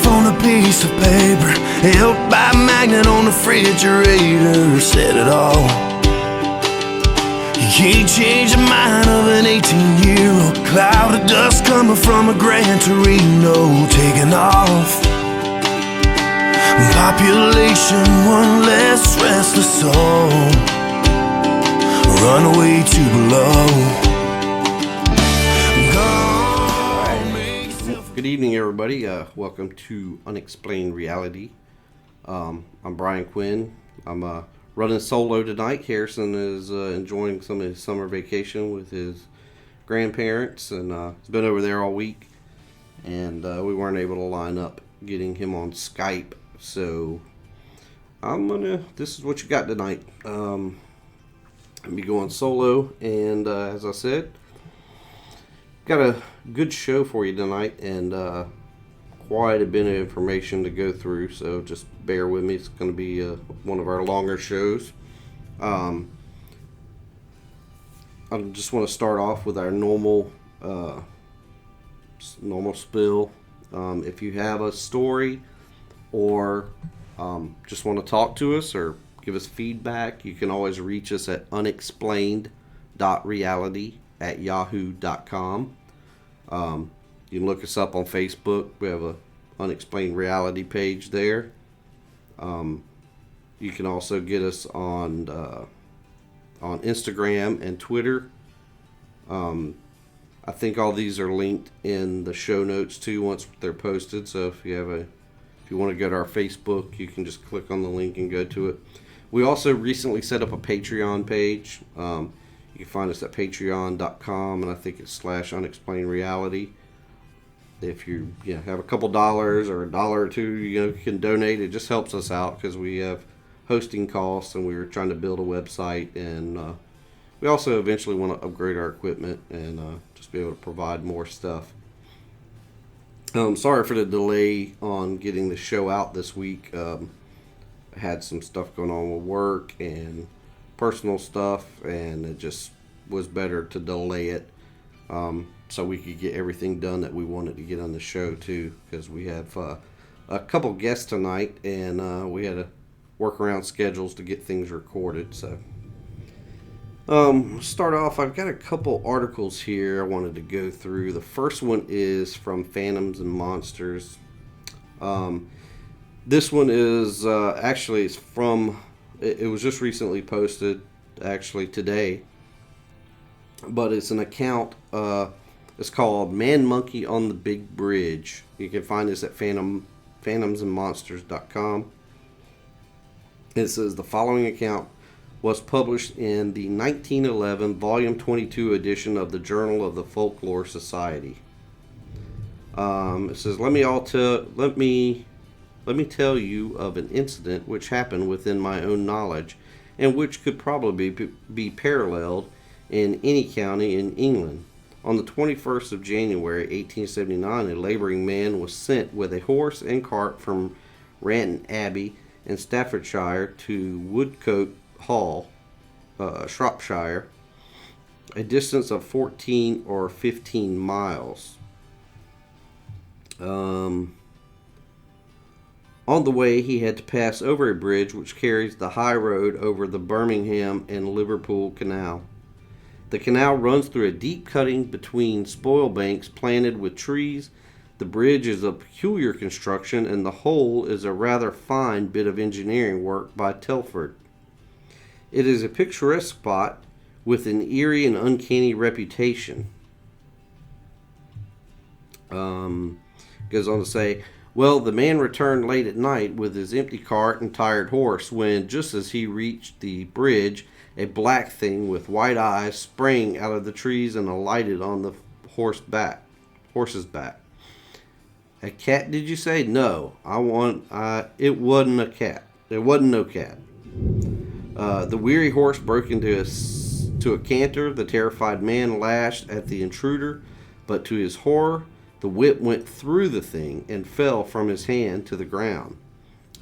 on a piece of paper, held by a magnet on the refrigerator, said it all. You can't change the mind of an 18-year-old. Cloud of dust coming from a Gran Torino, taking off. Population, one less restless soul, runaway to below. Good evening, everybody. Welcome to Unexplained Reality. I'm Brian Quinn. I'm running solo tonight. Harrison is enjoying some of his summer vacation with his grandparents, and he's been over there all week. And we weren't able to line up getting him on Skype. So this is what you got tonight. I'll be going solo, and as I said, got a good show for you tonight, and quite a bit of information to go through, so just bear with me. It's going to be one of our longer shows. I just want to start off with our normal spill. If you have a story or just want to talk to us or give us feedback, you can always reach us at unexplained.reality@yahoo.com. You can look us up on Facebook. We have a Unexplained Reality page there. You can also get us on Instagram and Twitter. I think all these are linked in the show notes too once they're posted. So if you want to go to our Facebook, you can just click on the link and go to it. We also recently set up a Patreon page. You can find us at patreon.com, and I think it's /unexplainedreality. If you have a couple dollars or $1 or $2, you can donate. It just helps us out because we have hosting costs, and we were trying to build a website, and we also eventually want to upgrade our equipment and just be able to provide more stuff. Sorry for the delay on getting the show out this week. I had some stuff going on with work and personal stuff, and it just was better to delay it so we could get everything done that we wanted to get on the show too, because we have a couple guests tonight, and we had to work around schedules to get things recorded. So start off, I've got a couple articles here I wanted to go through. The first one is from Phantoms and Monsters. This one is actually it's from, it was just recently posted, actually today, but it's an account. It's called Man Monkey on the Big Bridge. You can find this at phantomsandmonsters.com. It says the following account was published in the 1911 Volume 22 edition of the Journal of the Folklore Society. It says, let me tell you of an incident which happened within my own knowledge, and which could probably be paralleled in any county in England. On the 21st of January, 1879, a laboring man was sent with a horse and cart from Ranton Abbey in Staffordshire to Woodcote Hall, Shropshire, a distance of 14 or 15 miles. On the way, he had to pass over a bridge which carries the high road over the Birmingham and Liverpool Canal. The canal runs through a deep cutting between spoil banks planted with trees. The bridge is of peculiar construction, and the whole is a rather fine bit of engineering work by Telford. It is a picturesque spot with an eerie and uncanny reputation. Goes on to say, well, the man returned late at night with his empty cart and tired horse, when, just as he reached the bridge, a black thing with white eyes sprang out of the trees and alighted on the horse's back. A cat, did you say? No, it wasn't a cat. It wasn't no cat. The weary horse broke into a canter. The terrified man lashed at the intruder, but to his horror, the whip went through the thing and fell from his hand to the ground.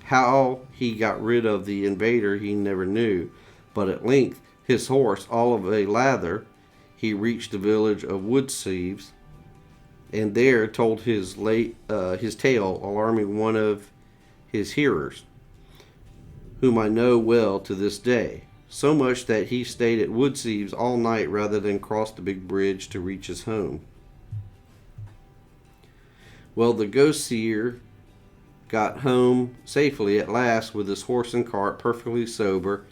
How he got rid of the invader he never knew, but at length, his horse all of a lather, he reached the village of Woodsieves, and there told his tale, alarming one of his hearers, whom I know well to this day, so much that he stayed at Woodseaves all night rather than cross the big bridge to reach his home. Well, the ghost seer got home safely at last with his horse and cart perfectly sober,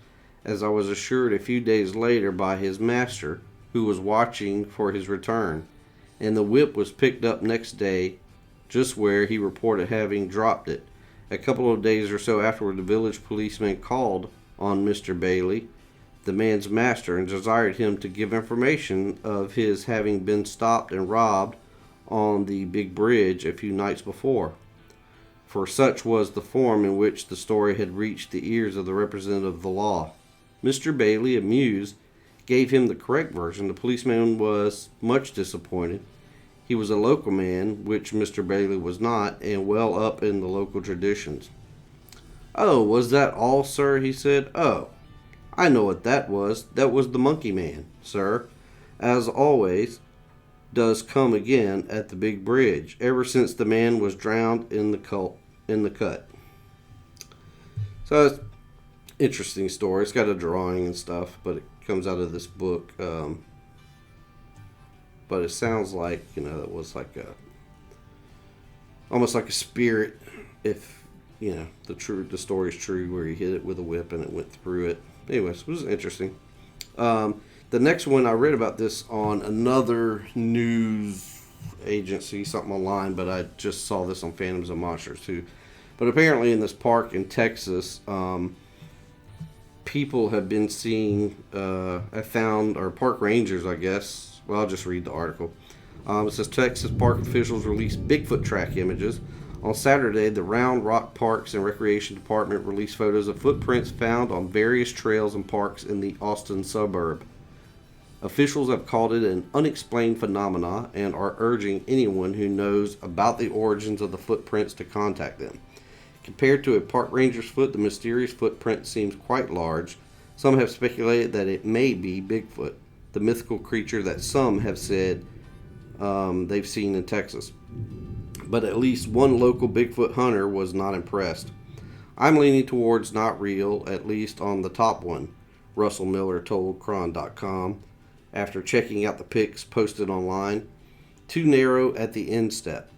as I was assured a few days later by his master, who was watching for his return, and the whip was picked up next day just where he reported having dropped it. A couple of days or so afterward, the village policeman called on Mr. Bailey, the man's master, and desired him to give information of his having been stopped and robbed on the big bridge a few nights before. For such was the form in which the story had reached the ears of the representative of the law. Mr. Bailey, amused, gave him the correct version. The policeman was much disappointed. He was a local man, which Mr. Bailey was not, and well up in the local traditions. "Oh, was that all, sir?" he said. "Oh, I know what that was. That was the monkey man, sir, as always does come again at the big bridge, ever since the man was drowned in the cut." So it's an interesting story. It's got a drawing and stuff, but it comes out of this book. But it sounds like, it was like almost like a spirit, if, the story's true, where he hit it with a whip and it went through it. Anyways, it was interesting. The next one, I read about this on another news agency, something online, but I just saw this on Phantoms and Monsters too. But apparently in this park in Texas, people have been seeing, or park rangers, I guess. Well, I'll just read the article. It says Texas park officials released Bigfoot track images. On Saturday, the Round Rock Parks and Recreation Department released photos of footprints found on various trails and parks in the Austin suburb. Officials have called it an unexplained phenomena and are urging anyone who knows about the origins of the footprints to contact them. Compared to a park ranger's foot, the mysterious footprint seems quite large. Some have speculated that it may be Bigfoot, the mythical creature that some have said they've seen in Texas. But at least one local Bigfoot hunter was not impressed. "I'm leaning towards not real, at least on the top one," Russell Miller told Cron.com after checking out the pics posted online. "Too narrow at the instep.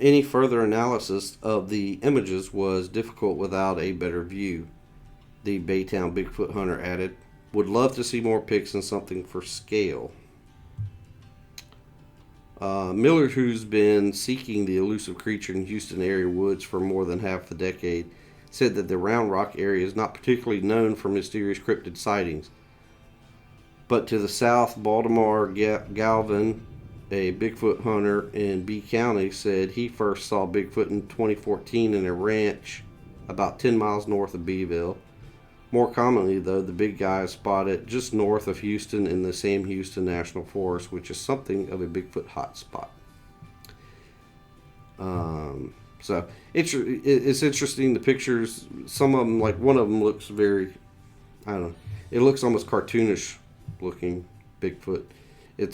Any further analysis of the images was difficult without a better view," the Baytown Bigfoot hunter added. "Would love to see more pics and something for scale." Miller, who's been seeking the elusive creature in Houston area woods for more than half a decade, said that the Round Rock area is not particularly known for mysterious cryptid sightings. But to the south, Baltimore Galvin, a Bigfoot hunter in B County, said he first saw Bigfoot in 2014 in a ranch about 10 miles north of Beeville. More commonly, though, the big guy is spotted just north of Houston in the Sam Houston National Forest, which is something of a Bigfoot hotspot. So it's interesting. The pictures, some of them, like one of them looks very, I don't know, it looks almost cartoonish looking Bigfoot. It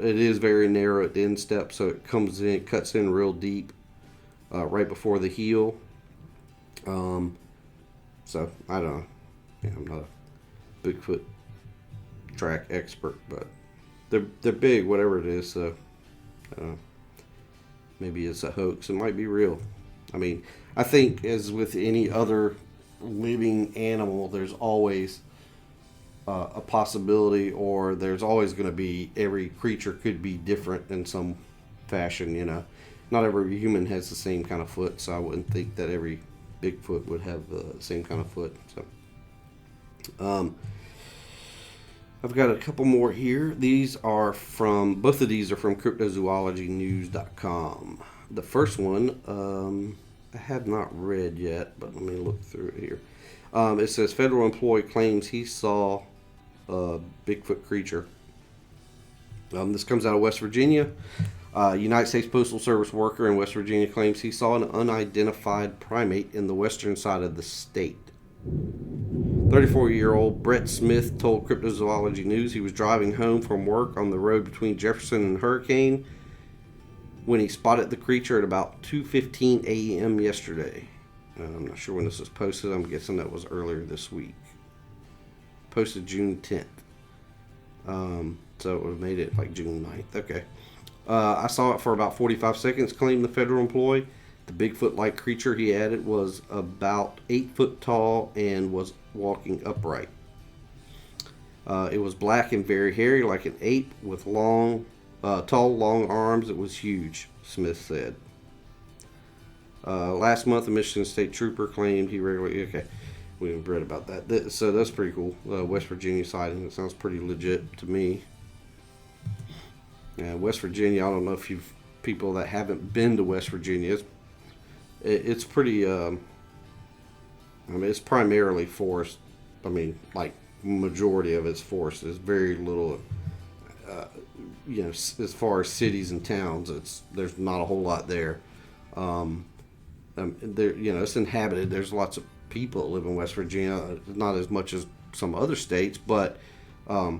is very narrow at the instep, so it cuts in real deep right before the heel. So, I don't know. Yeah, I'm not a Bigfoot track expert, but they're big, whatever it is, so maybe it's a hoax. It might be real. I mean, I think as with any other living animal, there's always a possibility, or there's always going to be, every creature could be different in some fashion, Not every human has the same kind of foot, so I wouldn't think that every Bigfoot would have the same kind of foot. So, I've got a couple more here. Both of these are from cryptozoologynews.com. The first one, I have not read yet, but let me look through it here. It says federal employee claims he saw a Bigfoot creature. This comes out of West Virginia. United States Postal Service worker in West Virginia claims he saw an unidentified primate in the western side of the state. 34-year-old Brett Smith told Cryptozoology News he was driving home from work on the road between Jefferson and Hurricane when he spotted the creature at about 2:15 a.m. yesterday. I'm not sure when this was posted. I'm guessing that was earlier this week. Posted June 10th. So it would have made it like June 9th. Okay. I saw it for about 45 seconds, claimed the federal employee. The Bigfoot-like creature, he added, was about 8 foot tall and was walking upright. It was black and very hairy like an ape with tall, long arms. It was huge, Smith said. Last month, a Michigan State Trooper claimed he regularly... Okay, we've read about that. So that's pretty cool. West Virginia sighting. It sounds pretty legit to me. West Virginia, I don't know if you've... People that haven't been to West Virginia, it's pretty... I mean, it's primarily forest. I mean, like, majority of it's forest. There's very little... as far as cities and towns, there's not a whole lot there. It's inhabited. There's lots of people that live in West Virginia, not as much as some other states, but I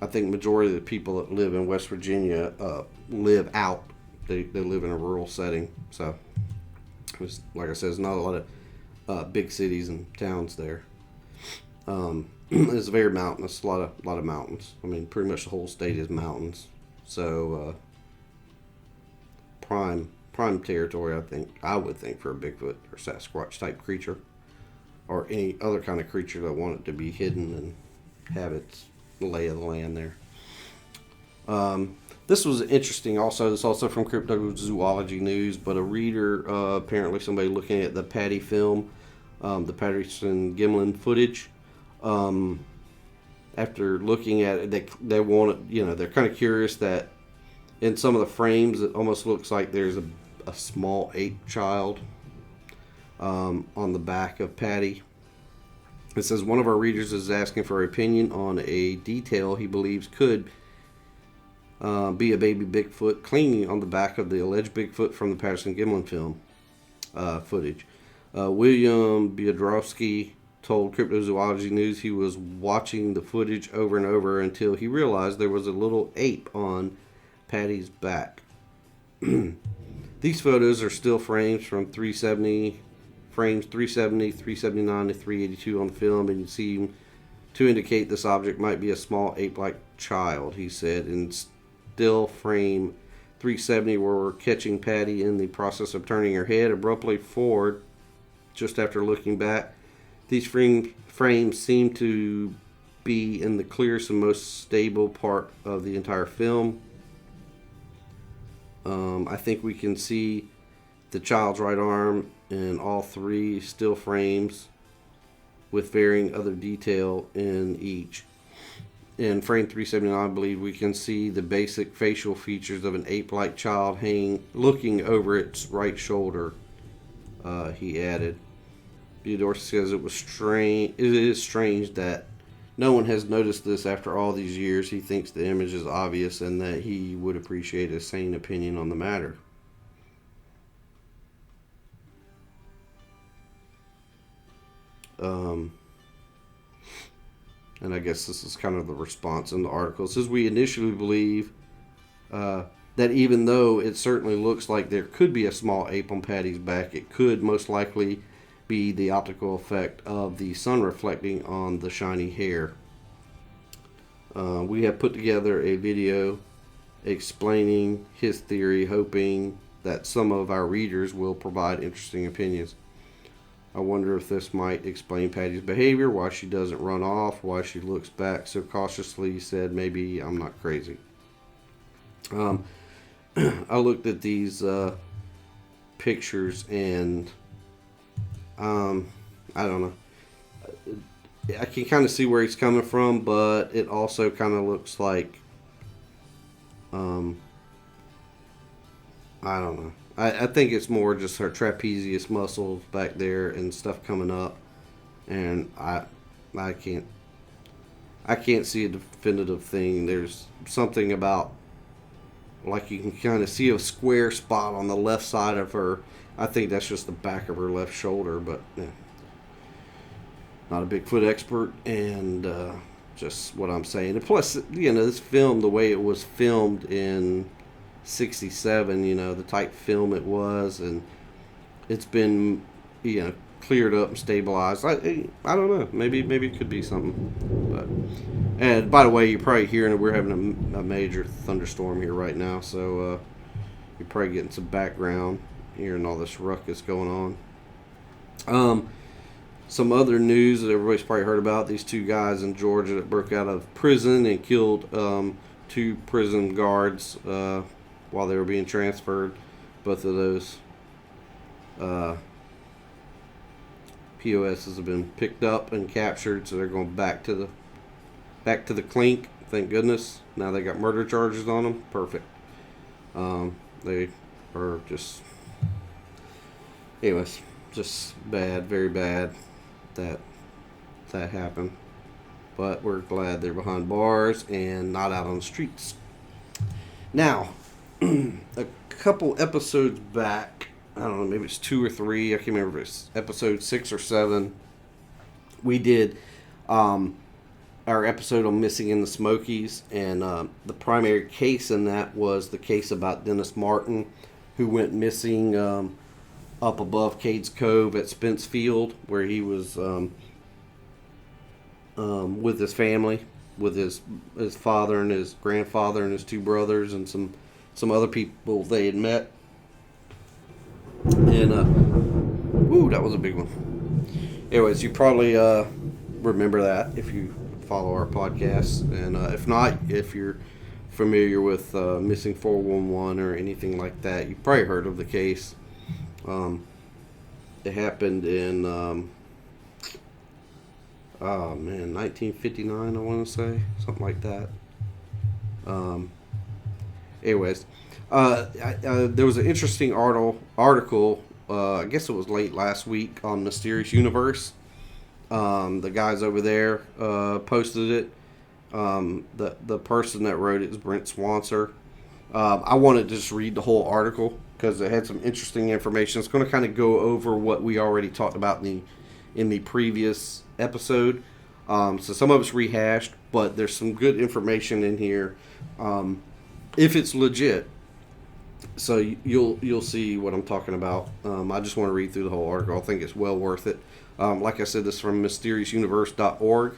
think majority of the people that live in West Virginia live out. They live in a rural setting. So, like I said, there's not a lot of big cities and towns there. It's very mountainous. A lot of mountains. I mean, pretty much the whole state is mountains. So, prime territory, I would think, for a Bigfoot or Sasquatch type creature, or any other kind of creature that wanted to be hidden and have its lay of the land there. This was interesting. Also, this is also from Cryptozoology News, but a reader, apparently somebody looking at the Patty film, the Patterson-Gimlin footage. After looking at it, they wanted, they're kind of curious that in some of the frames, it almost looks like there's a small ape child on the back of Patty. It says one of our readers is asking for an opinion on a detail he believes could be a baby Bigfoot clinging on the back of the alleged Bigfoot from the Patterson-Gimlin film footage. William Biodrowski told Cryptozoology News he was watching the footage over and over until he realized there was a little ape on Patty's back. These photos are still frames from 370, 379 to 382 on the film, and you seem to indicate this object might be a small ape-like child, he said. In still frame 370, where we're catching Patty in the process of turning her head abruptly forward just after looking back. These frames seem to be in the clearest and most stable part of the entire film. I think we can see the child's right arm in all three still frames with varying other detail in each. In frame 379, I believe we can see the basic facial features of an ape-like child looking over its right shoulder, he added. Theodore says it is strange that no one has noticed this after all these years. He thinks the image is obvious and that he would appreciate a sane opinion on the matter. And I guess this is kind of the response in the article. It says, we initially believe that even though it certainly looks like there could be a small ape on Patty's back, it could most likely be the optical effect of the sun reflecting on the shiny hair. We have put together a video explaining his theory, hoping that some of our readers will provide interesting opinions. I wonder if this might explain Patty's behavior, why she doesn't run off, why she looks back so cautiously. He said, maybe I'm not crazy. I looked at these pictures and I don't know. I can kind of see where he's coming from, but it also kind of looks like I don't know. I think it's more just her trapezius muscles back there and stuff coming up, and I can't see a definitive thing. There's something about, like, you can kind of see a square spot on the left side of her. I think that's just the back of her left shoulder, but yeah. not a Bigfoot expert, and just what I'm saying. And plus, this film, the way it was filmed in '67, the type film it was, and it's been, cleared up and stabilized. I don't know. Maybe it could be something. But and by the way, you're probably hearing that we're having a major thunderstorm here right now, so you're probably getting some background hearing all this ruckus going on. Some other news that everybody's probably heard about: these two guys in Georgia that broke out of prison and killed two prison guards while they were being transferred. Both of those POSs have been picked up and captured, so they're going back to the clink. Thank goodness. Now they got murder charges on them. Perfect. They are just, anyways, just bad, very bad that happened. But we're glad they're behind bars and not out on the streets. Now, a couple episodes back, I don't know, maybe it's 2 or 3, I can't remember if it's episode 6 or 7, we did our episode on missing in the Smokies, and the primary case in that was the case about Dennis Martin, who went missing up above Cades Cove at Spence Field, where he was with his family, with his father and his grandfather and his 2 brothers and some other people they had met. And that was a big one. Anyways, you probably remember that if you follow our podcast, and if not, if you're familiar with Missing 411 or anything like that, you've probably heard of the case. It happened in 1959, I want to say, something like that. Anyways, there was an interesting article. I guess it was late last week on Mysterious Universe. The guys over there posted it. The person that wrote it is Brent Swanser. I wanted to just read the whole article because it had some interesting information. It's going to kind of go over what we already talked about in the previous episode. So some of it's rehashed, but there's some good information in here if it's legit. So you'll see what I'm talking about. I just want to read through the whole article. I think it's well worth it. Like I said, this is from mysteriousuniverse.org.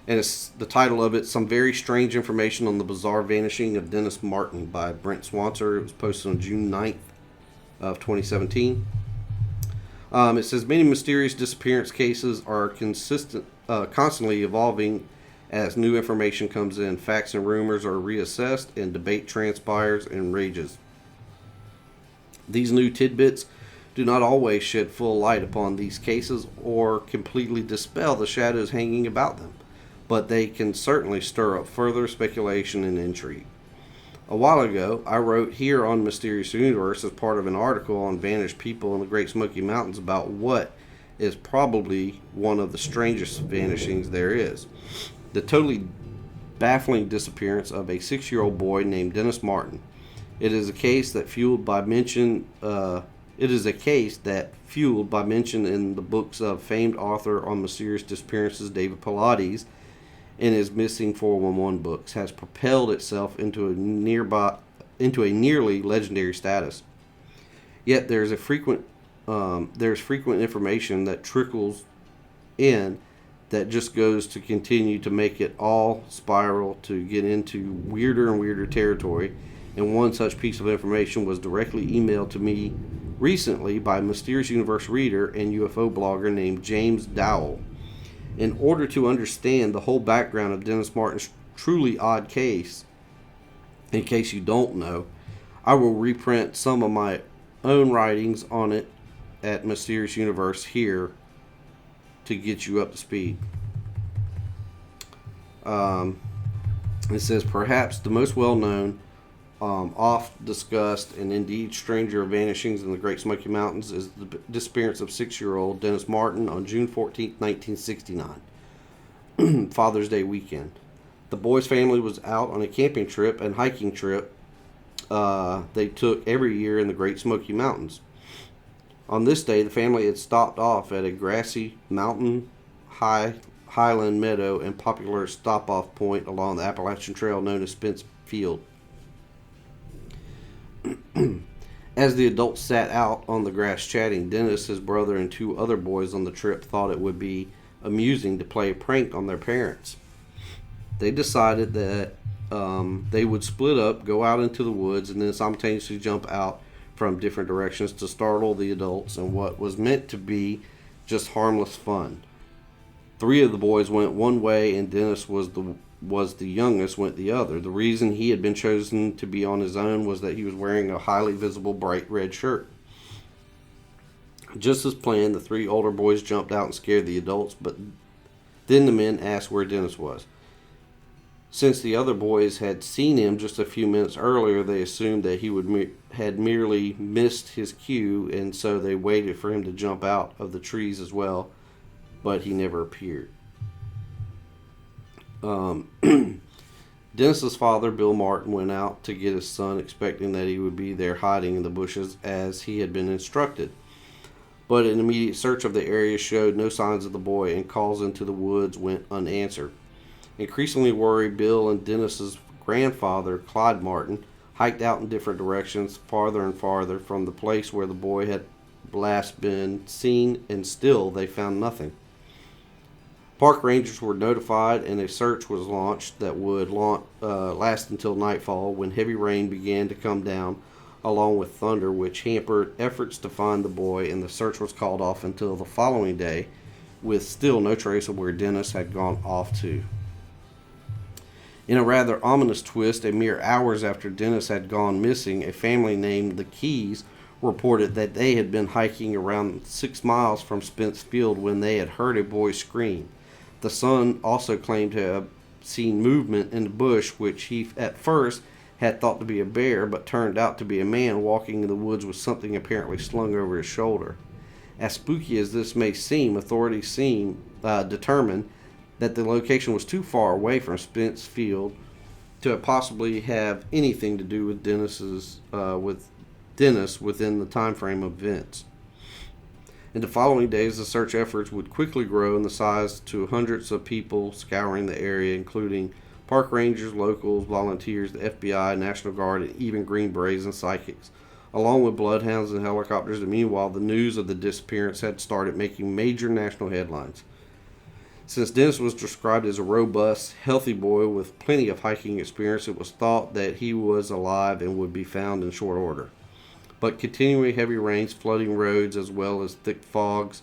And it's the title of it, Some Very Strange Information on the Bizarre Vanishing of Dennis Martin by Brent Swanser. It was posted on June 9th of 2017. It says, many mysterious disappearance cases are constantly evolving as new information comes in. Facts and rumors are reassessed and debate transpires and rages. These new tidbits do not always shed full light upon these cases or completely dispel the shadows hanging about them, but they can certainly stir up further speculation and intrigue. A while ago, I wrote here on Mysterious Universe as part of an article on vanished people in the Great Smoky Mountains about what is probably one of the strangest vanishings there is. The totally baffling disappearance of a 6-year-old boy named Dennis Martin. It is a case that fueled by mention in the books of famed author on mysterious disappearances David Pilates in his Missing 411 books has propelled itself into a nearly legendary status. Yet there's frequent information that trickles in that just goes to continue to make it all spiral to get into weirder and weirder territory. And one such piece of information was directly emailed to me recently by a Mysterious Universe reader and UFO blogger named James Dowell. In order to understand the whole background of Dennis Martin's truly odd case, in case you don't know, I will reprint some of my own writings on it at Mysterious Universe here to get you up to speed. It says, perhaps the most well-known, oft discussed, and indeed stranger of vanishings in the Great Smoky Mountains is the disappearance of 6-year-old Dennis Martin on June 14, 1969, Father's Day weekend. The boy's family was out on a camping trip and hiking trip they took every year in the Great Smoky Mountains. On this day, the family had stopped off at a grassy mountain highland meadow and popular stop-off point along the Appalachian Trail known as Spence Field. As the adults sat out on the grass chatting, Dennis, his brother, and two other boys on the trip thought it would be amusing to play a prank on their parents. They decided that they would split up, go out into the woods, and then simultaneously jump out from different directions to startle the adults in what was meant to be just harmless fun. Three of the boys went one way, and Dennis was the youngest, went the other. The reason he had been chosen to be on his own was that he was wearing a highly visible bright red shirt. Just as planned, the three older boys jumped out and scared the adults, but then the men asked where Dennis was. Since the other boys had seen him just a few minutes earlier, they assumed that he had merely missed his cue, and so they waited for him to jump out of the trees as well, but he never appeared. Dennis's father, Bill Martin, went out to get his son, expecting that he would be there hiding in the bushes as he had been instructed. But an immediate search of the area showed no signs of the boy, and calls into the woods went unanswered. Increasingly worried, Bill and Dennis's grandfather, Clyde Martin, hiked out in different directions, farther and farther from the place where the boy had last been seen, and still they found nothing. Park rangers were notified, and a search was launched that would last until nightfall, when heavy rain began to come down, along with thunder, which hampered efforts to find the boy, and the search was called off until the following day, with still no trace of where Dennis had gone off to. In a rather ominous twist, a mere hours after Dennis had gone missing, a family named the Keys reported that they had been hiking around 6 miles from Spence Field when they had heard a boy scream. The son also claimed to have seen movement in the bush, which he at first had thought to be a bear, but turned out to be a man walking in the woods with something apparently slung over his shoulder. As spooky as this may seem, authorities determined that the location was too far away from Spence Field to possibly have anything to do with Dennis within the time frame of events. In the following days, the search efforts would quickly grow in the size to hundreds of people scouring the area, including park rangers, locals, volunteers, the FBI, National Guard, and even Green Berets and psychics, along with bloodhounds and helicopters. And meanwhile, the news of the disappearance had started making major national headlines. Since Dennis was described as a robust, healthy boy with plenty of hiking experience, it was thought that he was alive and would be found in short order. But continuing heavy rains, flooding roads, as well as thick fogs,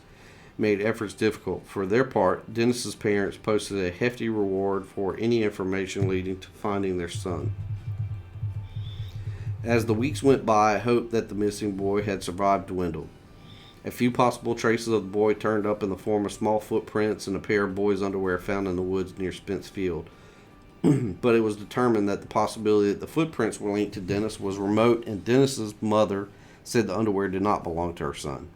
made efforts difficult. For their part, Dennis's parents posted a hefty reward for any information leading to finding their son. As the weeks went by, hope that the missing boy had survived dwindled. A few possible traces of the boy turned up in the form of small footprints and a pair of boys' underwear found in the woods near Spence Field. But it was determined that the possibility that the footprints were linked to Dennis was remote, and Dennis's mother said the underwear did not belong to her son.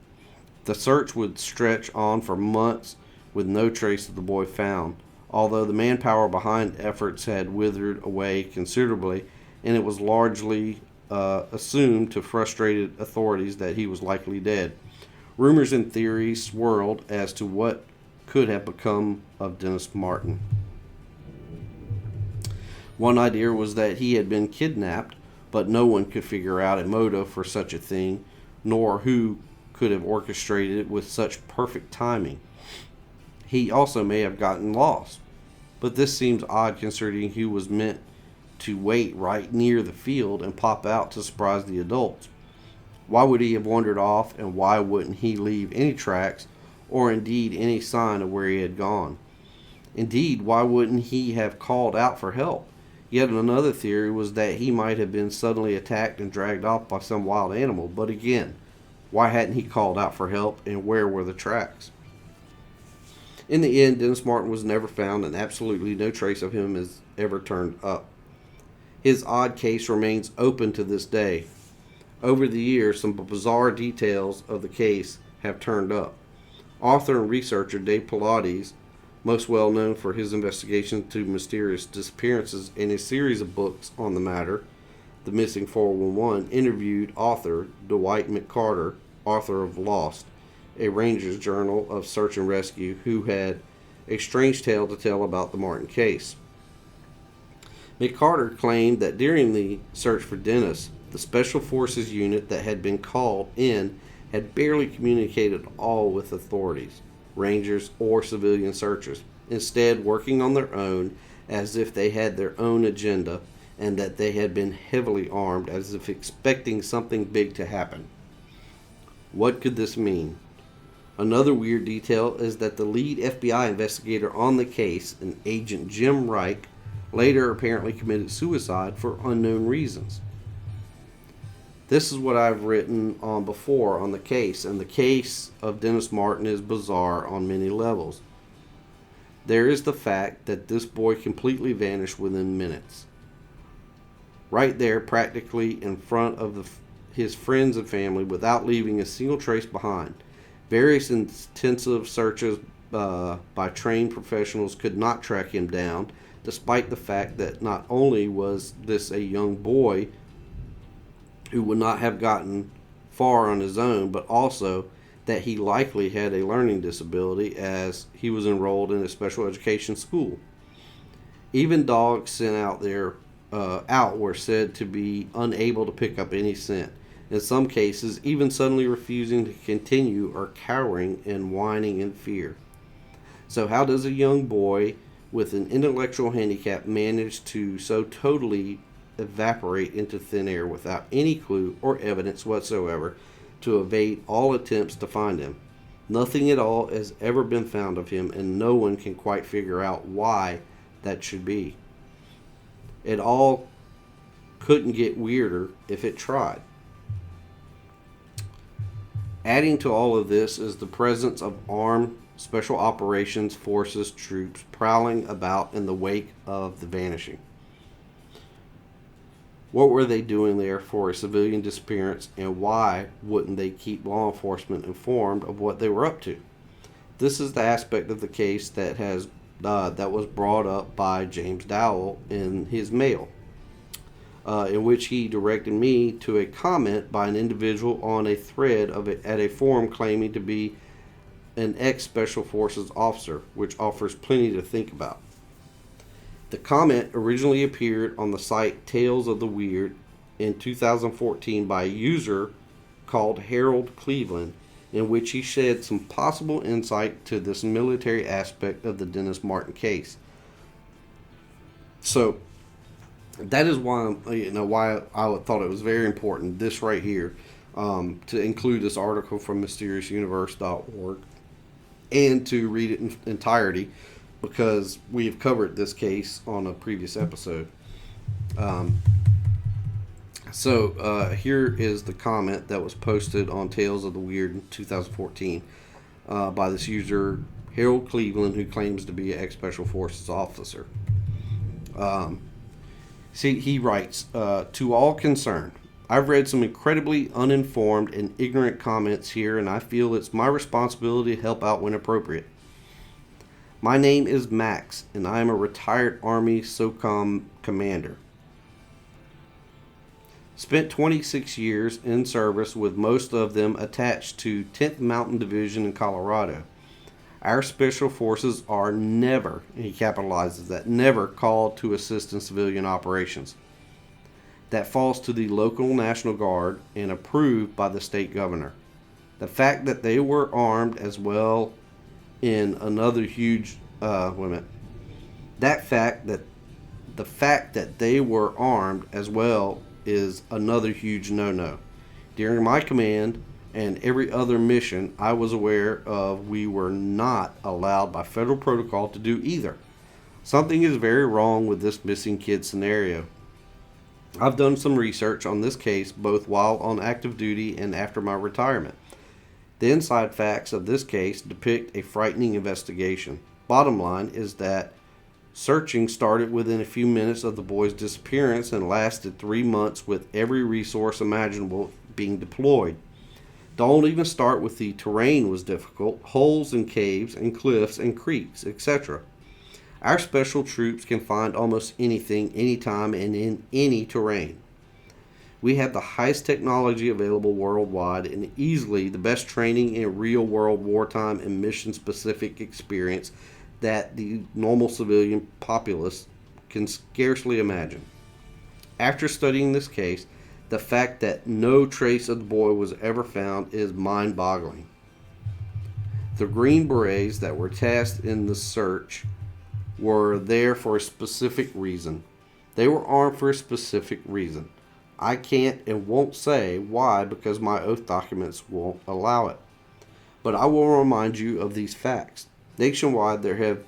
The search would stretch on for months with no trace of the boy found, although the manpower behind efforts had withered away considerably, and it was largely assumed to frustrated authorities that he was likely dead. Rumors and theories swirled as to what could have become of Dennis Martin. One idea was that he had been kidnapped, but no one could figure out a motive for such a thing, nor who could have orchestrated it with such perfect timing. He also may have gotten lost, but this seems odd considering he was meant to wait right near the field and pop out to surprise the adults. Why would he have wandered off, and why wouldn't he leave any tracks or indeed any sign of where he had gone? Indeed, why wouldn't he have called out for help? Yet another theory was that he might have been suddenly attacked and dragged off by some wild animal. But again, why hadn't he called out for help, and where were the tracks? In the end, Dennis Martin was never found, and absolutely no trace of him has ever turned up. His odd case remains open to this day. Over the years, some bizarre details of the case have turned up. Author and researcher Dave Pilates, most well known for his investigation to mysterious disappearances and a series of books on the matter, The Missing 411, interviewed author Dwight McCarter author of Lost, a Ranger's Journal of Search and Rescue, who had a strange tale to tell about the Martin case. McCarter claimed that during the search for Dennis, the Special Forces unit that had been called in had barely communicated at all with authorities, rangers, or civilian searchers, instead working on their own as if they had their own agenda, and that they had been heavily armed as if expecting something big to happen. What could this mean? Another weird detail is that the lead FBI investigator on the case, an Agent Jim Reich, later apparently committed suicide for unknown reasons. This is what I've written on before on the case, and the case of Dennis Martin is bizarre on many levels. There is the fact that this boy completely vanished within minutes. Right there, practically in front of his friends and family, without leaving a single trace behind. Various intensive searches by trained professionals could not track him down, despite the fact that not only was this a young boy who would not have gotten far on his own, but also that he likely had a learning disability as he was enrolled in a special education school. Even dogs sent out were said to be unable to pick up any scent, in some cases even suddenly refusing to continue or cowering and whining in fear. So how does a young boy with an intellectual handicap manage to so totally evaporate into thin air without any clue or evidence whatsoever to evade all attempts to find him? Nothing at all has ever been found of him, and no one can quite figure out why that should be. It all couldn't get weirder if it tried. Adding to all of this is the presence of armed Special Operations Forces troops prowling about in the wake of the vanishing. What were they doing there for a civilian disappearance, and why wouldn't they keep law enforcement informed of what they were up to? This is the aspect of the case that was brought up by James Dowell in his mail, in which he directed me to a comment by an individual on a thread at a forum claiming to be an ex-Special Forces officer, which offers plenty to think about. The comment originally appeared on the site Tales of the Weird in 2014 by a user called Harold Cleveland, in which he shed some possible insight to this military aspect of the Dennis Martin case. So that is why I thought it was very important, this right here, to include this article from mysteriousuniverse.org and to read it in entirety, because we have covered this case on a previous episode. So here is the comment that was posted on Tales of the Weird in 2014 by this user, Harold Cleveland, who claims to be an ex-Special Forces officer. He writes, to all concerned, I've read some incredibly uninformed and ignorant comments here, and I feel it's my responsibility to help out when appropriate. My name is Max, and I am a retired Army SOCOM commander. Spent 26 years in service, with most of them attached to 10th Mountain Division in Colorado. Our special forces are never, and he capitalizes that, never called to assist in civilian operations. That falls to the local National Guard and approved by the state governor. The fact that they were armed as well in another huge the fact that they were armed as well is another huge no-no. During my command and every other mission I was aware of, we were not allowed by federal protocol to do either. Something is very wrong with this missing kid scenario. I've done some research on this case both while on active duty and after my retirement. The inside facts of this case depict a frightening investigation. Bottom line is that searching started within a few minutes of the boy's disappearance and lasted 3 months, with every resource imaginable being deployed. Don't even start with the terrain was difficult, holes and caves and cliffs and creeks, etc. Our special troops can find almost anything, anytime, and in any terrain. We have the highest technology available worldwide and easily the best training in real world wartime and mission specific experience that the normal civilian populace can scarcely imagine. After studying this case, the fact that no trace of the boy was ever found is mind boggling. The Green Berets that were tasked in the search were there for a specific reason. They were armed for a specific reason. I can't and won't say why because my oath documents won't allow it. But I will remind you of these facts. Nationwide, there have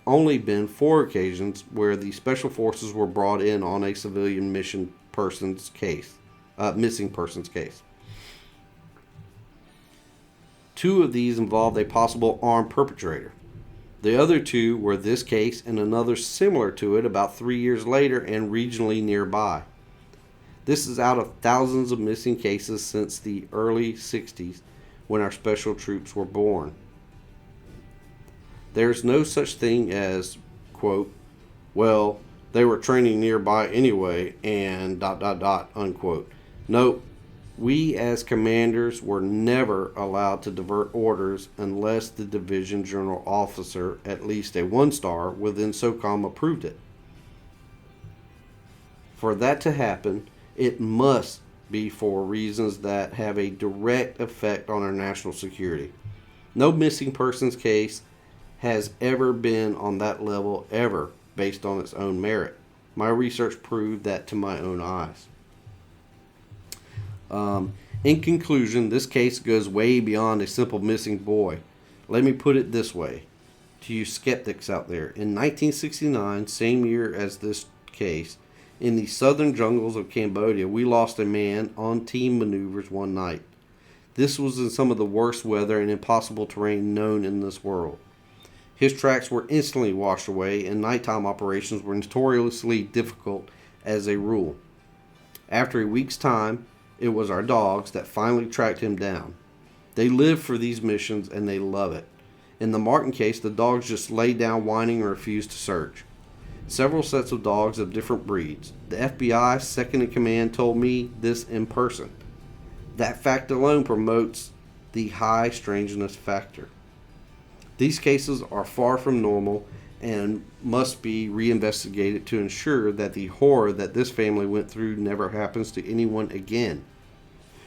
only been 4 occasions where the special forces were brought in on a civilian missing person's case. 2 of these involved a possible armed perpetrator. The other 2 were this case and another similar to it about 3 years later and regionally nearby. This is out of thousands of missing cases since the early 60s when our special troops were born. There's no such thing as, quote, well, they were training nearby anyway, and ... unquote. Nope. We as commanders were never allowed to divert orders unless the division general officer, at least a 1-star, within SOCOM approved it. For that to happen, it must be for reasons that have a direct effect on our national security. No missing persons case has ever been on that level ever based on its own merit. My research proved that to my own eyes. In conclusion, this case goes way beyond a simple missing boy. Let me put it this way to you skeptics out there. In 1969, same year as this case, in the southern jungles of Cambodia, we lost a man on team maneuvers one night. This was in some of the worst weather and impossible terrain known in this world. His tracks were instantly washed away, and nighttime operations were notoriously difficult as a rule. After a week's time, it was our dogs that finally tracked him down. They live for these missions, and they love it. In the Martin case, the dogs just laid down whining and refused to search. Several sets of dogs of different breeds. The FBI second in command told me this in person. That fact alone promotes the high strangeness factor. These cases are far from normal and must be reinvestigated to ensure that the horror that this family went through never happens to anyone again.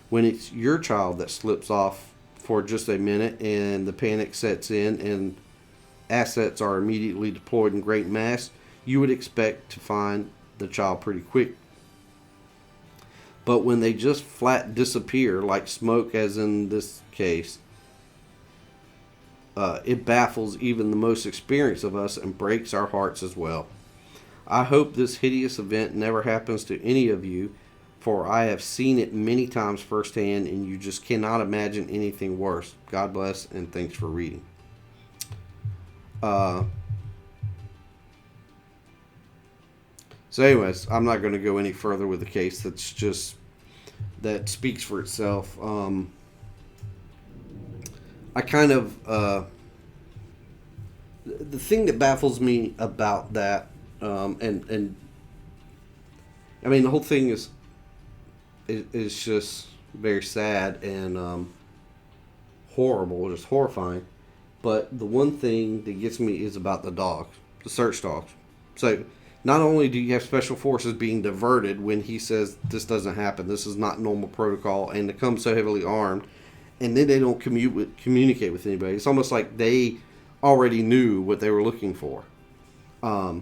When it's your child that slips off for just a minute and the panic sets in and assets are immediately deployed in great mass, you would expect to find the child pretty quick. But when they just flat disappear like smoke, as in this case, it baffles even the most experienced of us and breaks our hearts as well. I hope this hideous event never happens to any of you, for I have seen it many times firsthand, and you just cannot imagine anything worse. God bless, and thanks for reading. So anyways, I'm not going to go any further with the case. That speaks for itself. I kind of, the thing that baffles me about that, and I mean, the whole thing is just very sad and horrible, just horrifying. But the one thing that gets me is about the dogs, the search dogs. So not only do you have special forces being diverted when he says this doesn't happen, this is not normal protocol, and to come so heavily armed, and then they don't communicate with anybody. It's almost like they already knew what they were looking for. The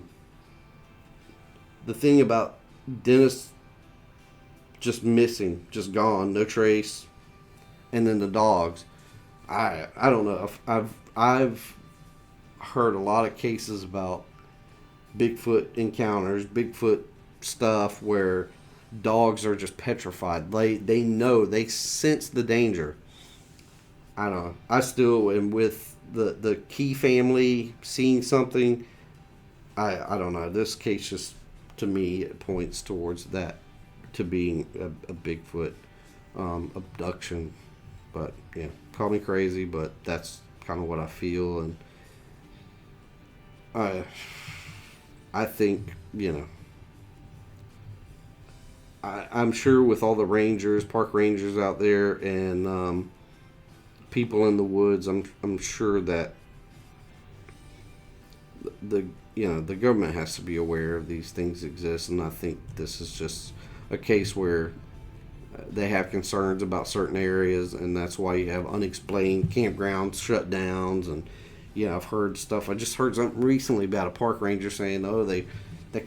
thing about Dennis just missing, just gone, no trace, and then the dogs. I don't know. I've heard a lot of cases about Bigfoot encounters, Bigfoot stuff where dogs are just petrified. They know, they sense the danger. I don't know. I still am with the Key family seeing something. I don't know. This case just, to me, it points towards that, to being a Bigfoot abduction. But yeah, call me crazy, but that's kind of what I feel, and I think, I'm sure with all the rangers, park rangers out there, and people in the woods, I'm sure that the government has to be aware of these things exist, and I think this is just a case where they have concerns about certain areas, and that's why you have unexplained campground shutdowns. And I've heard stuff. I just heard something recently about a park ranger saying, "Oh, they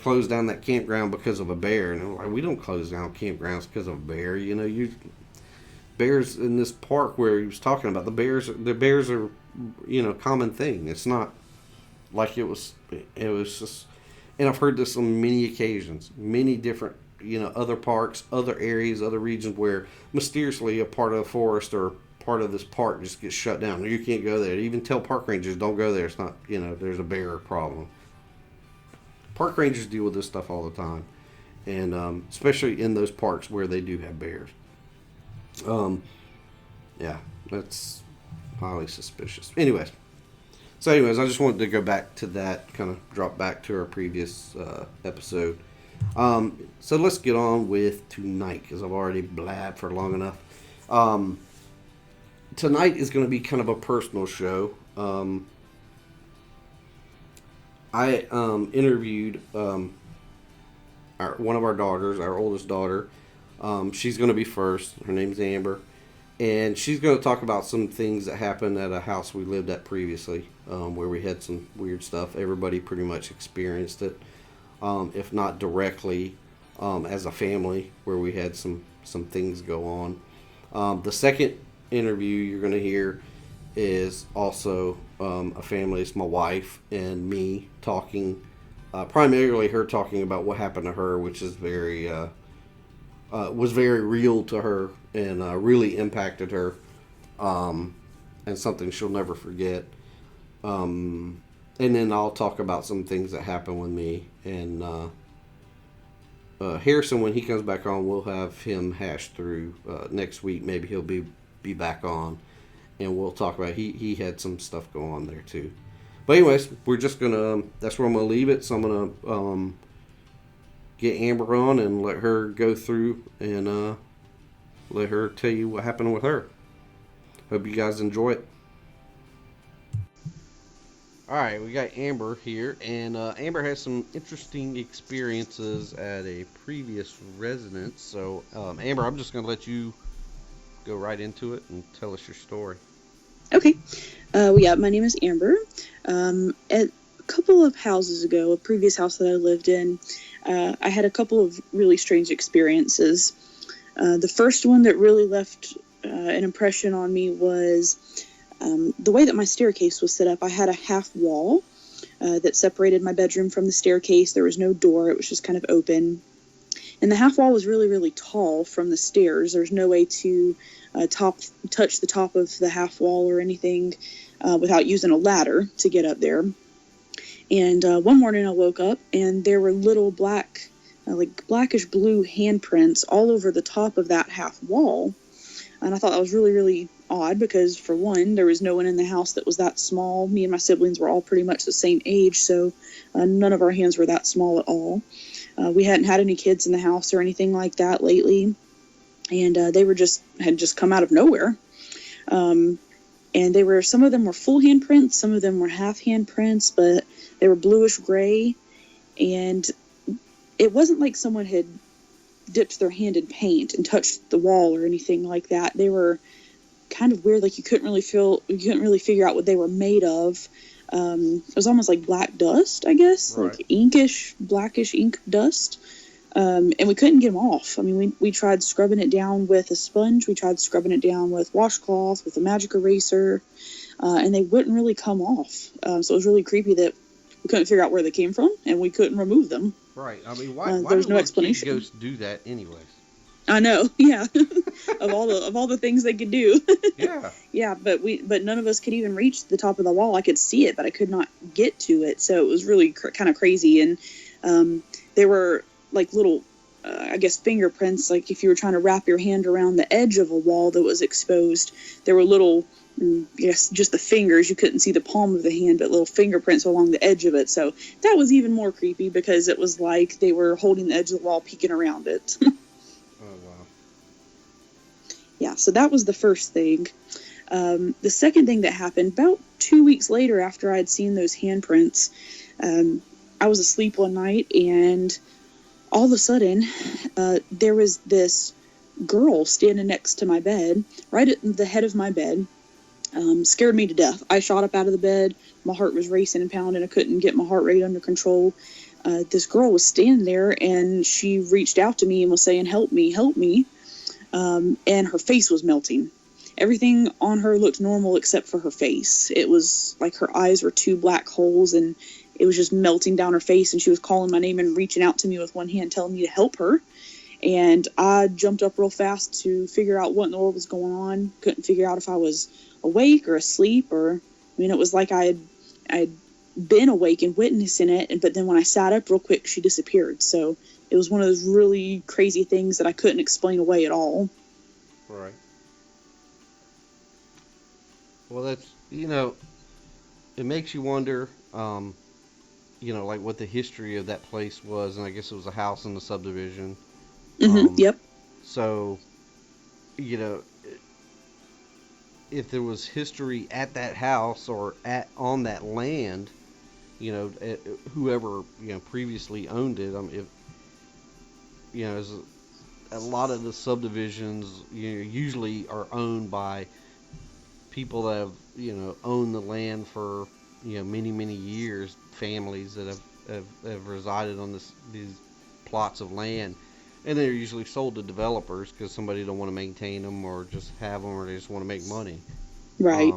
closed down that campground because of a bear," and I'm like, "We don't close down campgrounds because of a bear." Bears in this park where he was talking about, the bears are common thing. It's not like it was just, and I've heard this on many occasions, many different other parks, other areas, other regions where mysteriously a part of the forest or part of this park just gets shut down. You can't go there. Even tell park rangers, don't go there. It's not, there's a bear problem. Park rangers deal with this stuff all the time, and especially in those parks where they do have bears. Yeah, that's highly suspicious. Anyways, I just wanted to go back to that, kind of drop back to our previous episode. So let's get on with tonight, because I've already blabbed for long enough. Tonight is going to be kind of a personal show. I interviewed one of our daughters, our oldest daughter. She's going to be first. Her name's Amber. And she's going to talk about some things that happened at a house we lived at previously, where we had some weird stuff. Everybody pretty much experienced it. If not directly, as a family, where we had some things go on. The second interview you're going to hear is also a family. It's my wife and me talking, primarily her talking about what happened to her, which is was very real to her and really impacted her, and something she'll never forget. And then I'll talk about some things that happened with me. And Harrison, when he comes back on, we'll have him hash through next week. Maybe he'll be back on, and we'll talk about. He had some stuff go on there too. But anyways, we're just gonna. That's where I'm gonna leave it. So I'm gonna get Amber on and let her go through and let her tell you what happened with her. Hope you guys enjoy it. Alright, we got Amber here, and Amber has some interesting experiences at a previous residence. So, Amber, I'm just going to let you go right into it and tell us your story. Okay. My name is Amber. A couple of houses ago, a previous house that I lived in, I had a couple of really strange experiences. The first one that really left an impression on me was the way that my staircase was set up. I had a half wall that separated my bedroom from the staircase. There was no door. It was just kind of open. And the half wall was really, really tall from the stairs. There's no way to touch the top of the half wall or anything without using a ladder to get up there. And one morning I woke up and there were little blackish blue handprints all over the top of that half wall. And I thought that was really, really odd because, for one, there was no one in the house that was that small. Me and my siblings were all pretty much the same age, so none of our hands were that small at all. We hadn't had any kids in the house or anything like that lately, and they had just come out of nowhere. And some of them were full handprints, some of them were half handprints, but they were bluish gray, and it wasn't like someone had dipped their hand in paint and touched the wall or anything like that. They were kind of weird, like you couldn't really figure out what they were made of. It was almost like black dust, I guess, right. Like blackish ink dust. And we couldn't get them off. I mean, we tried scrubbing it down with a sponge. We tried scrubbing it down with washcloth, with a magic eraser, and they wouldn't really come off. So it was really creepy that we couldn't figure out where they came from, and we couldn't remove them. Right. I mean, why there's no explanation. Ghosts do that anyways? I know. Yeah. of all the things they could do. Yeah. Yeah, but none of us could even reach the top of the wall. I could see it, but I could not get to it. So it was really kind of crazy. And there were like little, I guess, fingerprints. Like if you were trying to wrap your hand around the edge of a wall that was exposed, there were little, just the fingers. You couldn't see the palm of the hand, but little fingerprints along the edge of it. So that was even more creepy because it was like they were holding the edge of the wall, peeking around it. Yeah, so that was the first thing. The second thing that happened about 2 weeks later after I'd seen those handprints, I was asleep one night, and all of a sudden, there was this girl standing next to my bed, right at the head of my bed. Scared me to death. I shot up out of the bed. My heart was racing and pounding. I couldn't get my heart rate under control. This girl was standing there, and she reached out to me and was saying, "Help me, help me." And her face was melting. Everything on her looked normal except for her face. It was like her eyes were two black holes, and it was just melting down her face, and she was calling my name and reaching out to me with one hand, telling me to help her. And I jumped up real fast to figure out what in the world was going on. Couldn't figure out if I was awake or asleep, or, I mean, it was like I had been awake and witnessing it, but then when I sat up real quick, she disappeared. So it was one of those really crazy things that I couldn't explain away at all. Right. Well, that's, it makes you wonder, like what the history of that place was, and I guess it was a house in the subdivision. Yep. So, if there was history at that house or on that land, whoever previously owned it, as a lot of the subdivisions usually are owned by people that have owned the land for many years, families that have resided on these plots of land. And they're usually sold to developers because somebody don't want to maintain them or just have them, or they just want to make money. Right.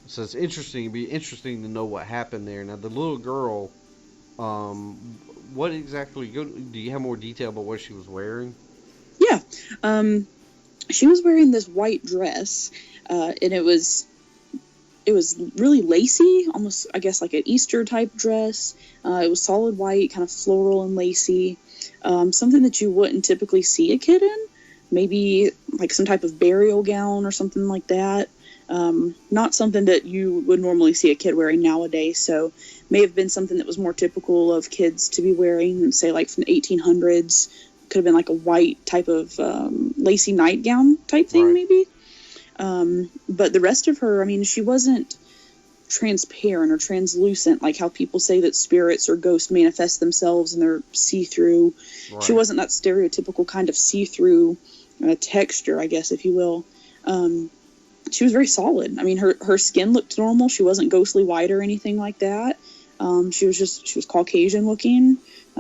So it's interesting. It'd be interesting to know what happened there. Now, the little girl, what exactly, do you have more detail about what she was wearing? Yeah. She was wearing this white dress, and it was really lacy, almost, I guess, like an Easter type dress. It was solid white, kind of floral and lacy. Something that you wouldn't typically see a kid in. Maybe like some type of burial gown or something like that. Not something that you would normally see a kid wearing nowadays. So may have been something that was more typical of kids to be wearing, say like from the 1800s. Could have been like a white type of lacy nightgown type thing, right. Maybe. But the rest of her, I mean, she wasn't transparent or translucent like how people say that spirits or ghosts manifest themselves and they're see-through. Right. She wasn't that stereotypical kind of see-through texture, I guess, if you will. She was very solid. I mean, her skin looked normal. She wasn't ghostly white or anything like that. She was Caucasian looking.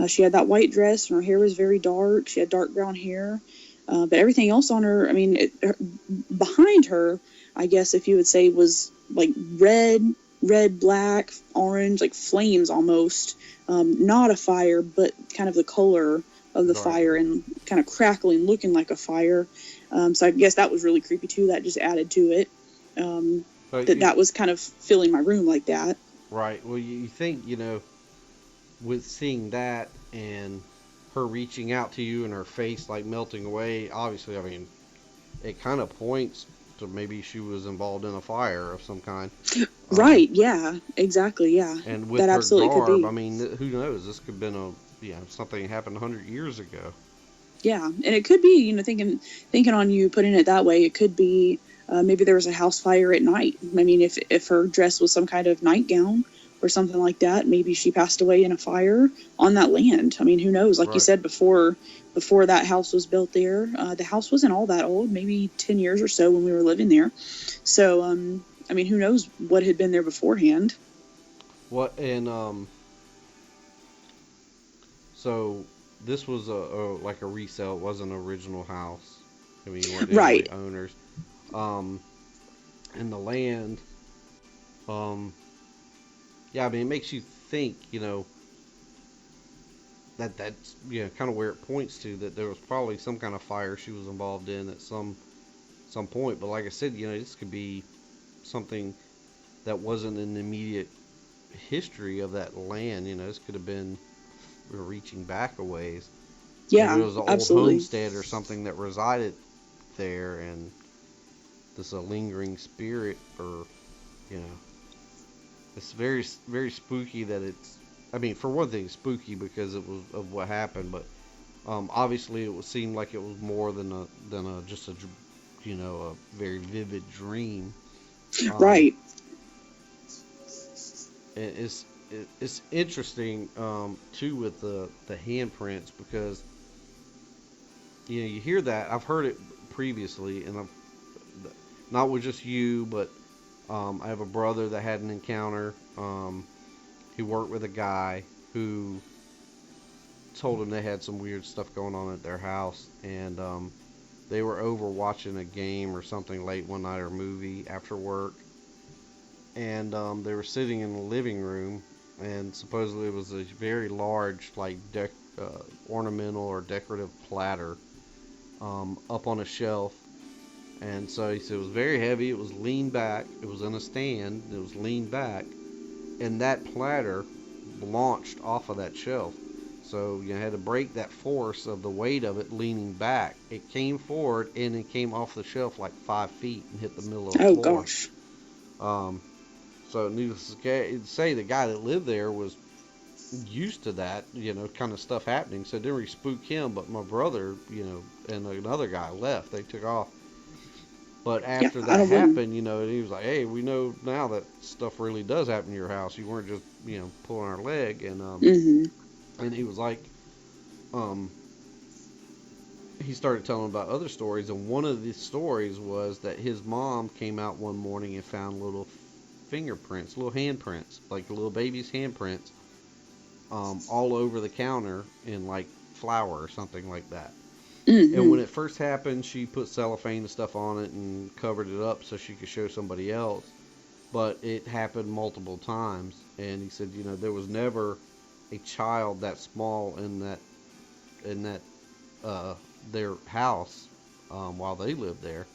She had that white dress, and her hair was very dark. She had dark brown hair. But everything else on her, I mean, behind her, I guess if you would say, was like red, black, orange, like flames almost. Not a fire, but kind of the color of the fire and kind of crackling, looking like a fire. So I guess that was really creepy too. That just added to it. That was kind of filling my room like that. Right. Well, you think, with seeing that and her reaching out to you and her face like melting away, obviously, I mean, it kind of points to maybe she was involved in a fire of some kind. Right. Yeah. Exactly. Yeah. And with that her absolutely garb, could be. I mean, who knows? This could have been something happened 100 years ago. Yeah, and it could be, thinking on you putting it that way, it could be maybe there was a house fire at night. I mean, if her dress was some kind of nightgown or something like that, maybe she passed away in a fire on that land. I mean, who knows? Like you said, before that house was built there, the house wasn't all that old, maybe 10 years or so when we were living there. So, I mean, who knows what had been there beforehand. What, and, so this was like a resale. It wasn't an original house. I mean, you weren't right. The owners. And the land, yeah, I mean, it makes you think, that's, kind of where it points to, that there was probably some kind of fire she was involved in at some point. But like I said, this could be something that wasn't an immediate history of that land. This could have been, we were reaching back a ways. Yeah, maybe it was an old absolutely. homestead or something that resided there, and this a lingering spirit, or it's very, very spooky that it's. I mean, for one thing, spooky because it was of what happened, but Obviously, it would seem like it was more than a just a a very vivid dream. Um, Right. it's it's interesting too with the handprints because you hear that. I've heard it previously, and I've not with just you, but I have a brother that had an encounter. He worked with a guy who told him they had some weird stuff going on at their house, and they were over watching a game or something late one night or movie after work, and they were sitting in the living room, and supposedly it was a very large, like ornamental or decorative platter up on a shelf. And so he said it was very heavy. It was leaned back. It was in a stand. It was leaned back, and that platter launched off of that shelf. So you had to break that force of the weight of it leaning back. It came forward and it came off the shelf like 5 feet and hit the middle of the Oh floor. gosh. So needless to say, the guy that lived there was used to that, kind of stuff happening. So it didn't really spook him. But my brother, and another guy left. They took off. But after I that don't blame him. happened, he was like, "Hey, we know now that stuff really does happen in your house. You weren't just, pulling our leg." And and he was like, he started telling about other stories, and one of the stories was that his mom came out one morning and found little fingerprints, little handprints, like little baby's handprints, all over the counter in like flour or something like that. And when it first happened, she put cellophane and stuff on it and covered it up so she could show somebody else. But it happened multiple times, and he said, there was never a child that small in that their house while they lived there.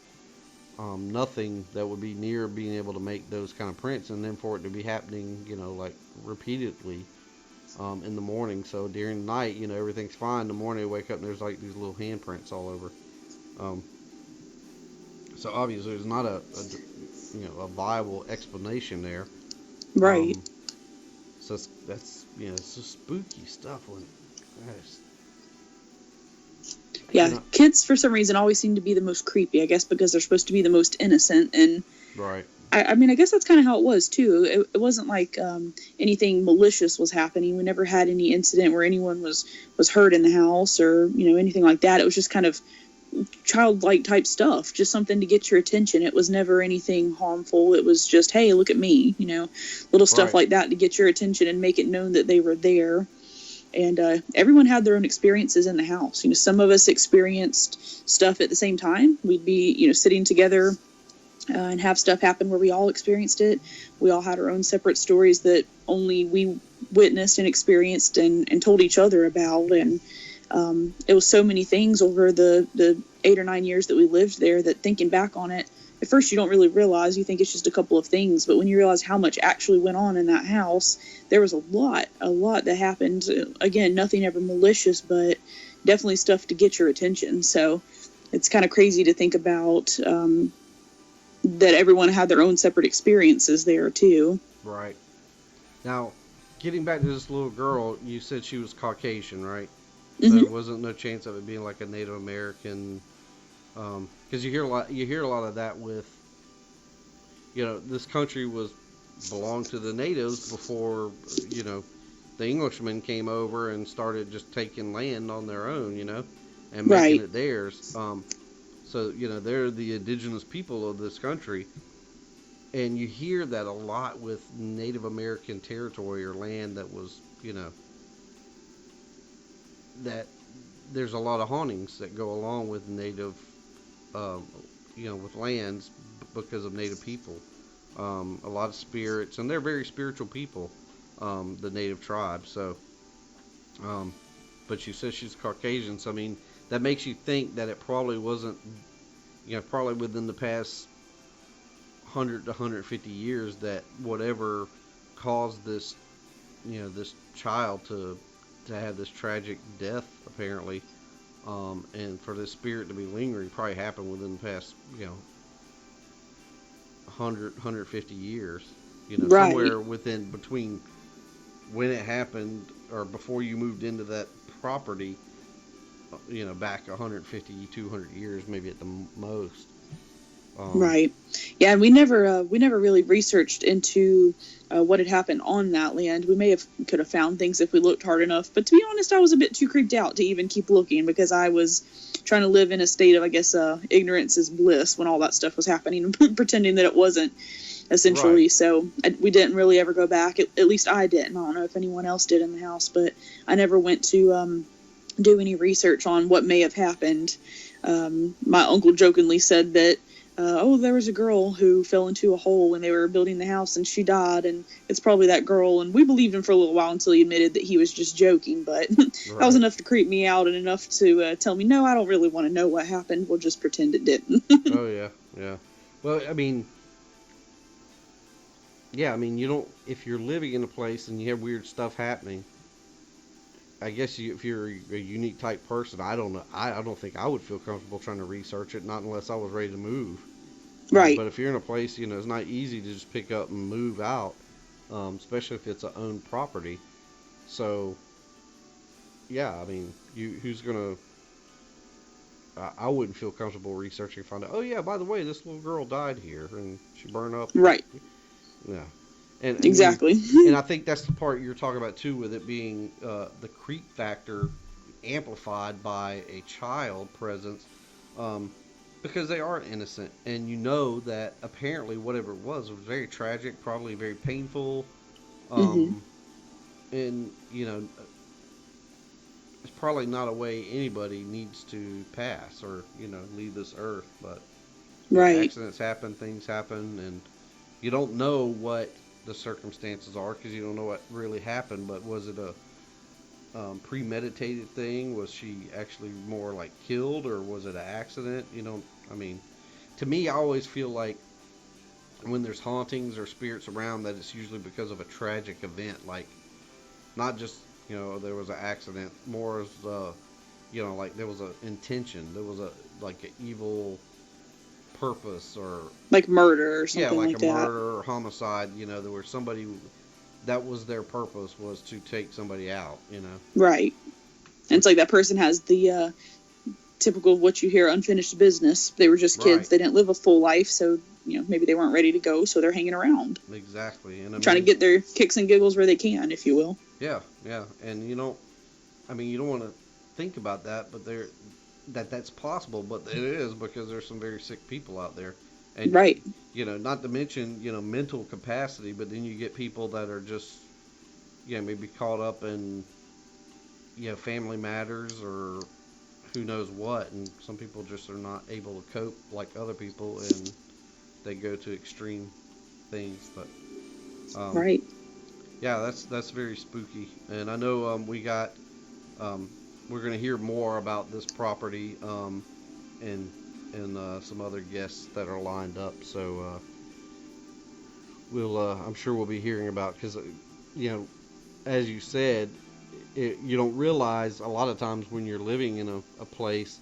Nothing that would be near being able to make those kind of prints, and then for it to be happening, like repeatedly. In the morning. So during the night, everything's fine. In the morning, they wake up and there's like these little handprints all over. So obviously, there's not a viable explanation there. Right. So that's it's just spooky stuff. Yeah, kids for some reason always seem to be the most creepy. I guess because they're supposed to be the most innocent, and right. I mean, I guess that's kind of how it was too. It wasn't like anything malicious was happening. We never had any incident where anyone was hurt in the house or anything like that. It was just kind of childlike type stuff, just something to get your attention. It was never anything harmful. It was just, hey, look at me, little stuff like that to get your attention and make it known that they were there. And everyone had their own experiences in the house. Some of us experienced stuff at the same time. We'd be, sitting together and have stuff happen where we all experienced it. We all had our own separate stories that only we witnessed and experienced and told each other about. And it was so many things over the 8 or 9 years that we lived there that thinking back on it, at first you don't really realize. You think it's just a couple of things. But when you realize how much actually went on in that house, there was a lot that happened. Again, nothing ever malicious, but definitely stuff to get your attention. So it's kind of crazy to think about that everyone had their own separate experiences there too. Right. Now, getting back to this little girl, you said she was Caucasian, right? So there wasn't no chance of it being like a Native American, because you hear a lot of that with, this country belonged to the natives before, the Englishmen came over and started just taking land on their own, and making it theirs. So, they're the indigenous people of this country. And you hear that a lot with Native American territory or land that was, that there's a lot of hauntings that go along with native, with lands because of native people. A lot of spirits, and they're very spiritual people, the native tribes. So, but she says she's Caucasian, so I mean, that makes you think that it probably wasn't, probably within the past 100 to 150 years that whatever caused this, this child to have this tragic death, apparently, and for this spirit to be lingering probably happened within the past, 150 years, somewhere between when it happened or before you moved into that property back 150, 200 years, maybe at the most. Right. Yeah, and we never really researched into what had happened on that land. We could have found things if we looked hard enough, but to be honest, I was a bit too creeped out to even keep looking because I was trying to live in a state of, I guess, ignorance is bliss when all that stuff was happening, pretending that it wasn't, essentially. Right. So we didn't really ever go back. At least I didn't. I don't know if anyone else did in the house, but I never went to do any research on what may have happened. My uncle jokingly said that, there was a girl who fell into a hole when they were building the house and she died, and it's probably that girl. And we believed him for a little while until he admitted that he was just joking, but that was enough to creep me out and enough to tell me, no, I don't really want to know what happened. We'll just pretend it didn't. Oh, yeah, yeah. Well, I mean, you don't, if you're living in a place and you have weird stuff happening, I guess if you're a unique type person, I don't know. I don't think I would feel comfortable trying to research it, not unless I was ready to move. Right. But if you're in a place, it's not easy to just pick up and move out, especially if it's a owned property. So, yeah, I mean, who's gonna? I wouldn't feel comfortable researching and find out. Oh yeah, by the way, this little girl died here and she burned up. Right. Yeah. And exactly. And I think that's the part you're talking about too, with it being the creep factor amplified by a child presence, because they are innocent, and that apparently whatever it was very tragic, probably very painful, and it's probably not a way anybody needs to pass or leave this earth, but right. accidents happen, things happen, and you don't know what the circumstances are because you don't know what really happened. But was it a premeditated thing? Was she actually more like killed, or was it an accident? To me, I always feel like when there's hauntings or spirits around, that it's usually because of a tragic event, like not just there was an accident, more as like there was an intention, there was an evil purpose, or like murder or something like like a that. murder or homicide. There was somebody that was their purpose, was to take somebody out. Right. And it's like that person has the typical what you hear, unfinished business. They were just kids. Right. They didn't live a full life, so maybe they weren't ready to go, so they're hanging around. Exactly. And trying to get their kicks and giggles where they can, if you will. Yeah, and you don't want to think about that, but that's possible, but it is, because there's some very sick people out there, and right. Not to mention mental capacity, but then you get people that are just maybe caught up in family matters or who knows what, and some people just are not able to cope like other people, and they go to extreme things. But right. Yeah, that's very spooky, and I know we got we're going to hear more about this property and some other guests that are lined up. So I'm sure we'll be hearing about, because as you said, you don't realize a lot of times when you're living in a place,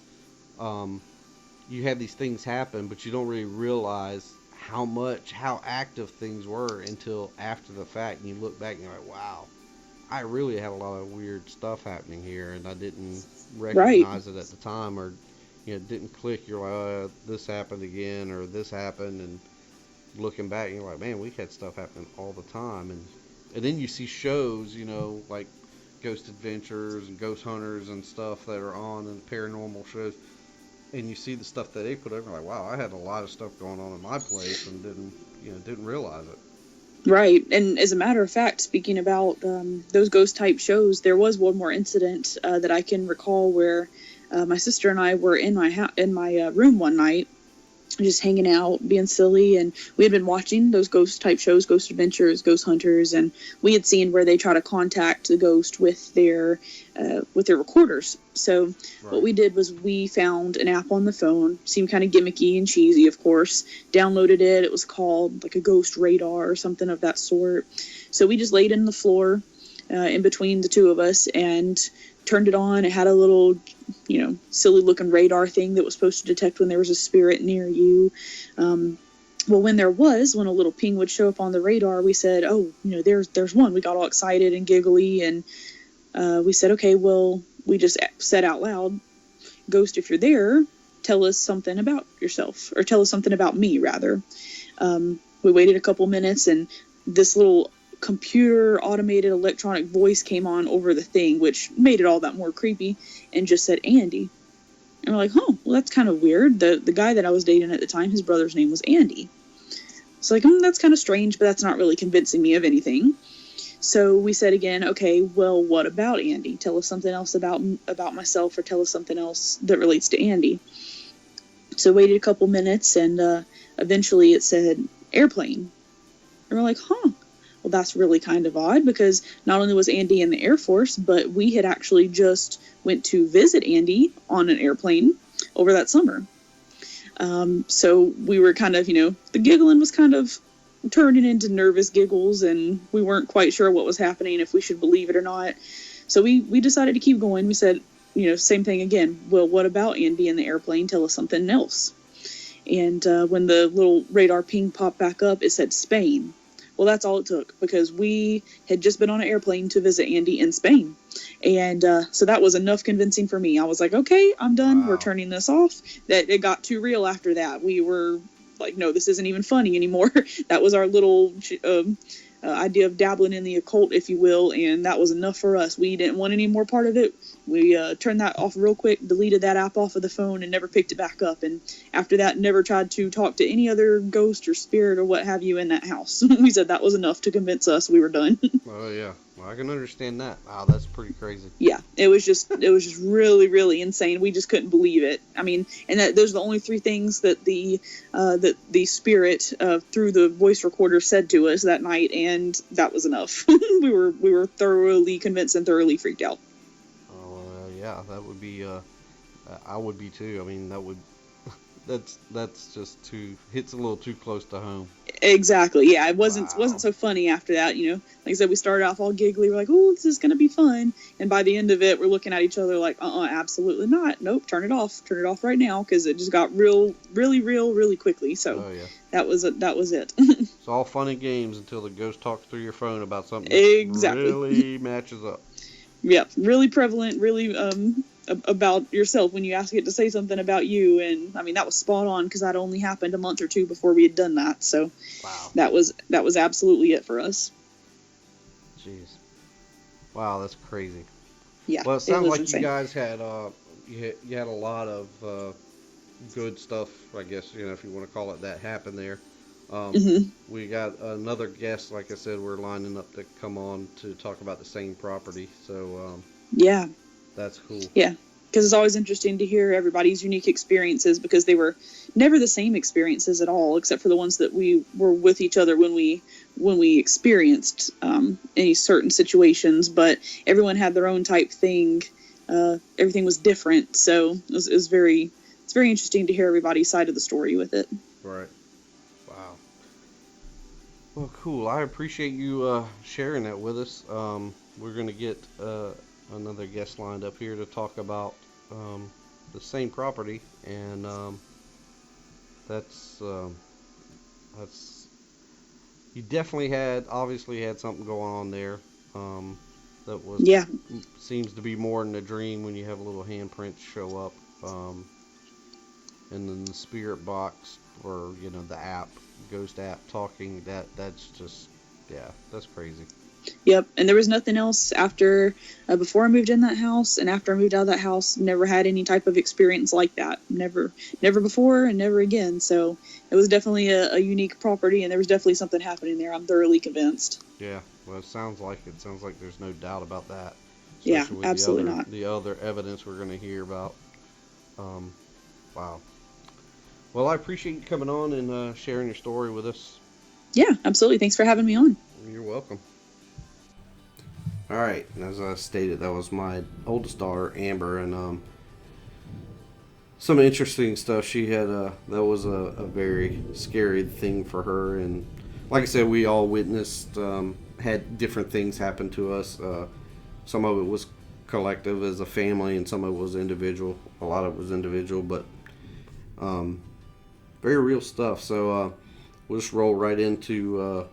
you have these things happen, but you don't really realize how active things were until after the fact, and you look back and you're like, wow, I really had a lot of weird stuff happening here, and I didn't recognize it at the time, or it didn't click. You're like, oh, this happened again, or this happened, and looking back, you're like, man, we had stuff happening all the time. And then you see shows, like Ghost Adventures and Ghost Hunters and stuff that are on, and paranormal shows, and you see the stuff that they put up, and you're like, wow, I had a lot of stuff going on in my place and didn't realize it. Right. And as a matter of fact, speaking about those ghost type shows, there was one more incident that I can recall where my sister and I were in my room one night, just hanging out, being silly, and we had been watching those ghost type shows, Ghost Adventures, Ghost Hunters, and we had seen where they try to contact the ghost with their recorders. So what we did was we found an app on the phone, seemed kind of gimmicky and cheesy, of course, downloaded it. It was called like a ghost radar or something of that sort. So we just laid in the floor in between the two of us and turned it on. It had a little, silly looking radar thing that was supposed to detect when there was a spirit near you. Well, when a little ping would show up on the radar, we said, oh, there's one. We got all excited and giggly, and we said, okay, well, we just said out loud, ghost, if you're there, tell us something about yourself, or tell us something about me, rather. We waited a couple minutes, and this little computer automated electronic voice came on over the thing, which made it all that more creepy, and just said, Andy. And we're like, oh, well, that's kind of weird. The guy that I was dating at the time, his brother's name was Andy. It's like, that's kind of strange, but that's not really convincing me of anything. So we said again, okay, well, what about Andy? Tell us something else about myself, or tell us something else that relates to Andy. So waited a couple minutes, and eventually it said airplane. And we're like, huh, well, that's really kind of odd, because not only was Andy in the Air Force, but we had actually just went to visit Andy on an airplane over that summer. So we were kind of, the giggling was kind of turning into nervous giggles, and we weren't quite sure what was happening, if we should believe it or not. So we decided to keep going. We said, same thing again. Well, what about Andy in the airplane? Tell us something else. And when the little radar ping popped back up, it said Spain. Well, that's all it took, because we had just been on an airplane to visit Andy in Spain. And so that was enough convincing for me. I was like, okay, I'm done. Wow. We're turning this off. That it got too real after that. We were like, no, this isn't even funny anymore. That was our little idea of dabbling in the occult, if you will, and that was enough for us. We didn't want any more part of it. We turned that off real quick, deleted that app off of the phone, and never picked it back up. And after that, never tried to talk to any other ghost or spirit or what have you in that house. We said that was enough to convince us we were done. Oh, yeah. Well, I can understand that. Wow, that's pretty crazy. Yeah, it was just really, really insane. We just couldn't believe it. I mean, and those are the only three things that the spirit through the voice recorder said to us that night, and that was enough. we were thoroughly convinced and thoroughly freaked out. Yeah, that would be. I would be too. I mean, that would. That's just hits a little too close to home. Exactly. Yeah, it wasn't so funny after that. Like I said, we started off all giggly. We're like, oh, this is gonna be fun. And by the end of it, we're looking at each other like, absolutely not. Nope, turn it off. Turn it off right now, because it just got really real, really quickly. So yeah. That was it. It's all fun and games until the ghost talks through your phone about something that really matches up. Yeah, really prevalent, really about yourself when you ask it to say something about you. And I mean, that was spot on, because that only happened a month or two before we had done that. So wow. that was absolutely it for us. Jeez. Wow, that's crazy. Yeah. Well, it sounds like insane. you guys had you had a lot of good stuff, I guess, if you want to call it that, happen there. We got another guest, like I said, we're lining up to come on to talk about the same property. So yeah, that's cool. Yeah, because it's always interesting to hear everybody's unique experiences, because they were never the same experiences at all, except for the ones that we were with each other when we experienced any certain situations. But everyone had their own type thing. Everything was different, so it's very interesting to hear everybody's side of the story with it. Right. Wow. Well, cool. I appreciate you sharing that with us. We're going to get another guest lined up here to talk about the same property, and that's you definitely obviously had something going on there. That was seems to be more than a dream when you have a little handprint show up, and then the spirit box, or the app, ghost app talking. That's just that's crazy. Yep, and there was nothing else after, before I moved in that house, and after I moved out of that house, never had any type of experience like that. Never before and never again. So it was definitely a unique property, and there was definitely something happening there. I'm thoroughly convinced. Yeah, well, it sounds like there's no doubt about that. Yeah, absolutely not. The other evidence we're going to hear about. Wow. Well, I appreciate you coming on and sharing your story with us. Yeah, absolutely. Thanks for having me on. You're welcome. All right, as I stated, that was my oldest daughter, Amber, and some interesting stuff she had. That was a very scary thing for her, and like I said, we all witnessed, had different things happen to us. Some of it was collective as a family, and some of it was individual. A lot of it was individual, but very real stuff. So we'll just roll right into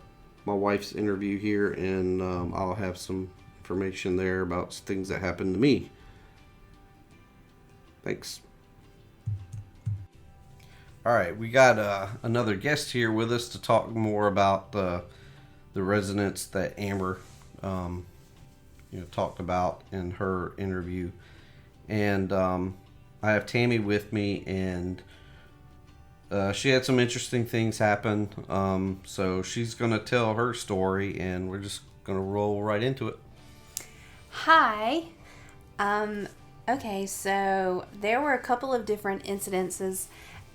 my wife's interview here, and I'll have some information there about things that happened to me. Thanks. All right, we got another guest here with us to talk more about the residents that Amber talked about in her interview. And I have Tammy with me, and she had some interesting things happen. So she's going to tell her story, and we're just going to roll right into it. Hi. Okay, so there were a couple of different incidences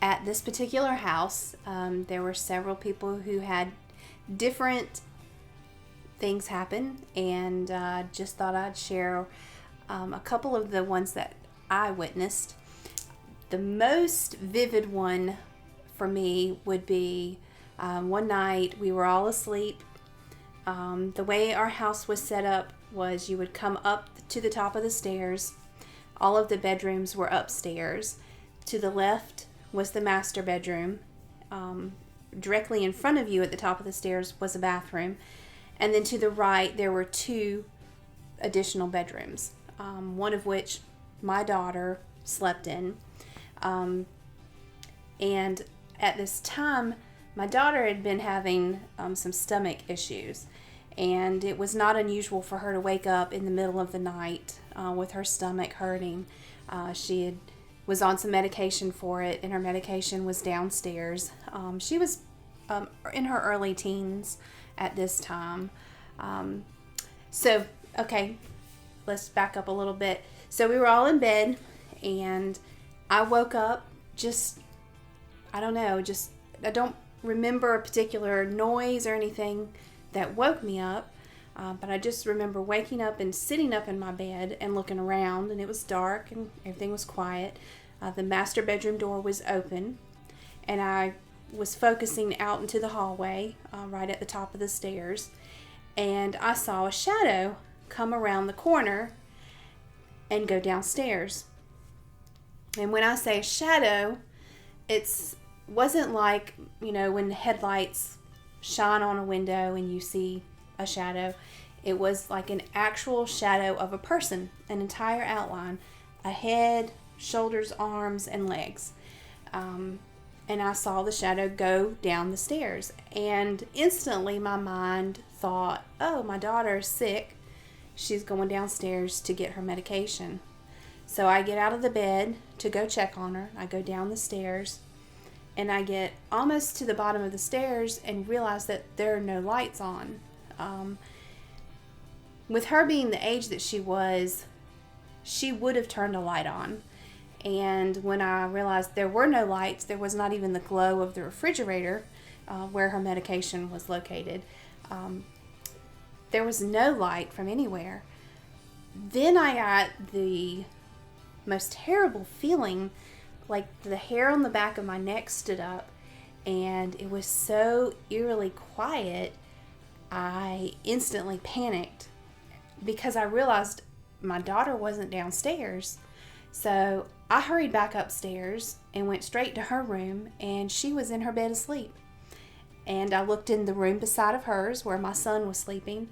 at this particular house. There were several people who had different things happen, and just thought I'd share a couple of the ones that I witnessed. The most vivid one for me would be one night we were all asleep. The way our house was set up was you would come up to the top of the stairs. All of the bedrooms were upstairs. To the left was the master bedroom. Directly in front of you at the top of the stairs was a bathroom. And then to the right there were 2 additional bedrooms, one of which my daughter slept in. And at this time, my daughter had been having some stomach issues. And it was not unusual for her to wake up in the middle of the night with her stomach hurting. She was on some medication for it, and her medication was downstairs. She was in her early teens at this time. So, okay, let's back up a little bit. So we were all in bed, and I woke up I don't remember a particular noise or anything that woke me up, but I just remember waking up and sitting up in my bed and looking around, and it was dark and everything was quiet. The master bedroom door was open, and I was focusing out into the hallway right at the top of the stairs, and I saw a shadow come around the corner and go downstairs. And when I say shadow, it wasn't like, when headlights shine on a window and you see a shadow. It was like an actual shadow of a person, an entire outline, a head, shoulders, arms, and legs. And I saw the shadow go down the stairs. And instantly my mind thought, oh, my daughter's sick. She's going downstairs to get her medication. So I get out of the bed to go check on her. I go down the stairs, and I get almost to the bottom of the stairs and realize that there are no lights on. With her being the age that she was, she would have turned a light on. And when I realized there were no lights, there was not even the glow of the refrigerator where her medication was located. There was no light from anywhere. Then I got the most terrible feeling, like the hair on the back of my neck stood up, and it was so eerily quiet. I instantly panicked because I realized my daughter wasn't downstairs. So I hurried back upstairs and went straight to her room, and she was in her bed asleep. And I looked in the room beside of hers where my son was sleeping,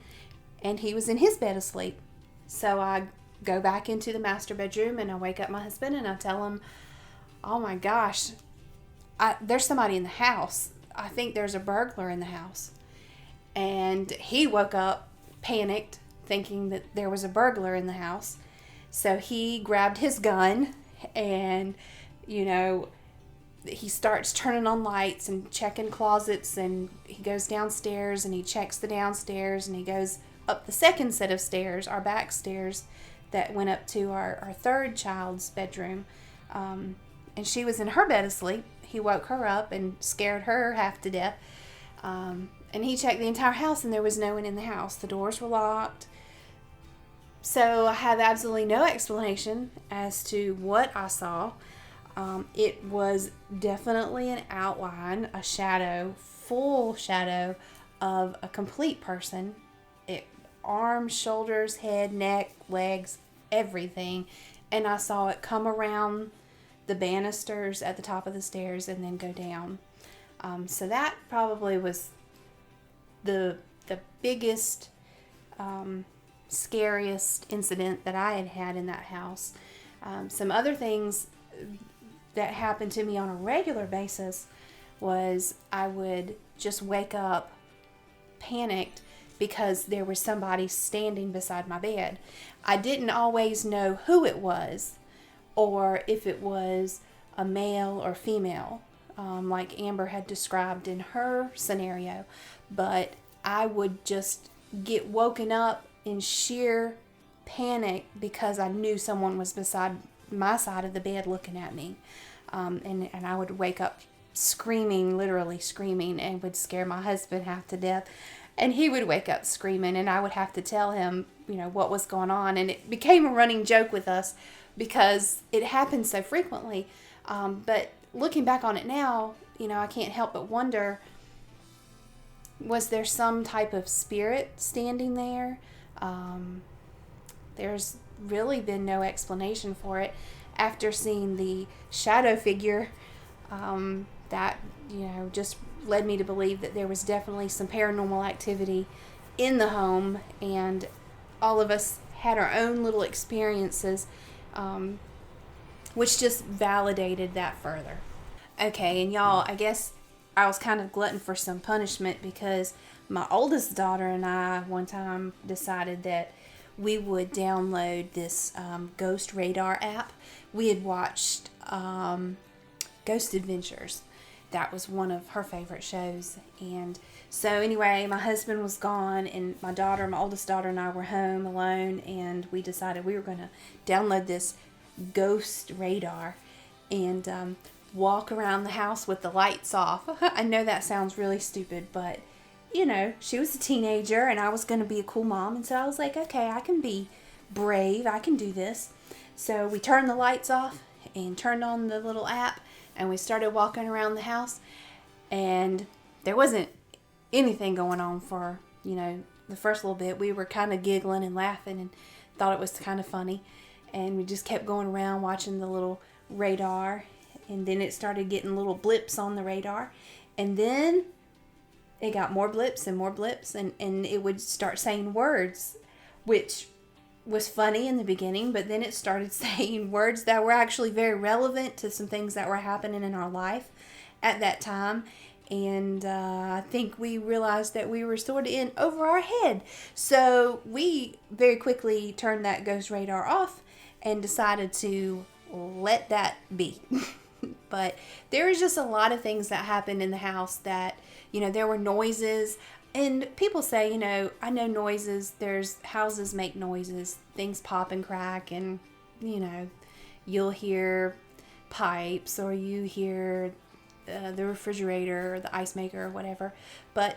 and he was in his bed asleep. So I go back into the master bedroom, and I wake up my husband, and I tell him, oh my gosh, there's somebody in the house. I think there's a burglar in the house. And he woke up panicked, thinking that there was a burglar in the house. So he grabbed his gun, and he starts turning on lights and checking closets, and he goes downstairs and he checks the downstairs, and he goes up the second set of stairs, our back stairs that went up to our third child's bedroom. And she was in her bed asleep. He woke her up and scared her half to death. And he checked the entire house, and there was no one in the house. The doors were locked. So I have absolutely no explanation as to what I saw. It was definitely an outline, a shadow, full shadow of a complete person. Arms, shoulders, head, neck, legs, everything. And I saw it come around the banisters at the top of the stairs and then go down. So that probably was the biggest, scariest incident that I had in that house. Some other things that happened to me on a regular basis was I would just wake up panicked because there was somebody standing beside my bed. I didn't always know who it was or if it was a male or female, like Amber had described in her scenario, but I would just get woken up in sheer panic because I knew someone was beside my side of the bed looking at me. And I would wake up screaming, literally screaming, and would scare my husband half to death. And he would wake up screaming, and I would have to tell him, what was going on. And it became a running joke with us because it happened so frequently. But looking back on it now, I can't help but wonder, was there some type of spirit standing there? There's really been no explanation for it. After seeing the shadow figure, that, just led me to believe that there was definitely some paranormal activity in the home, and all of us had our own little experiences, which just validated that further. Okay, and y'all, I guess I was kind of glutton for some punishment because my oldest daughter and I one time decided that we would download this Ghost Radar app. We had watched Ghost Adventures. That was one of her favorite shows. And so anyway, my husband was gone, and my oldest daughter and I were home alone, and we decided we were going to download this Ghost Radar and walk around the house with the lights off. I know that sounds really stupid, but she was a teenager and I was going to be a cool mom. And so I was like, okay, I can be brave. I can do this. So we turned the lights off and turned on the little app, and we started walking around the house, and there wasn't anything going on for, the first little bit. We were kind of giggling and laughing and thought it was kind of funny. And we just kept going around watching the little radar, and then it started getting little blips on the radar, and then it got more blips and more blips, and it would start saying words, which was funny in the beginning, but then it started saying words that were actually very relevant to some things that were happening in our life at that time. And I think we realized that we were sort of in over our head. So we very quickly turned that Ghost Radar off and decided to let that be. But there was just a lot of things that happened in the house that, there were noises. And people say, I know noises. There's houses make noises. Things pop and crack, and, you'll hear pipes, or you hear the refrigerator or the ice maker or whatever. But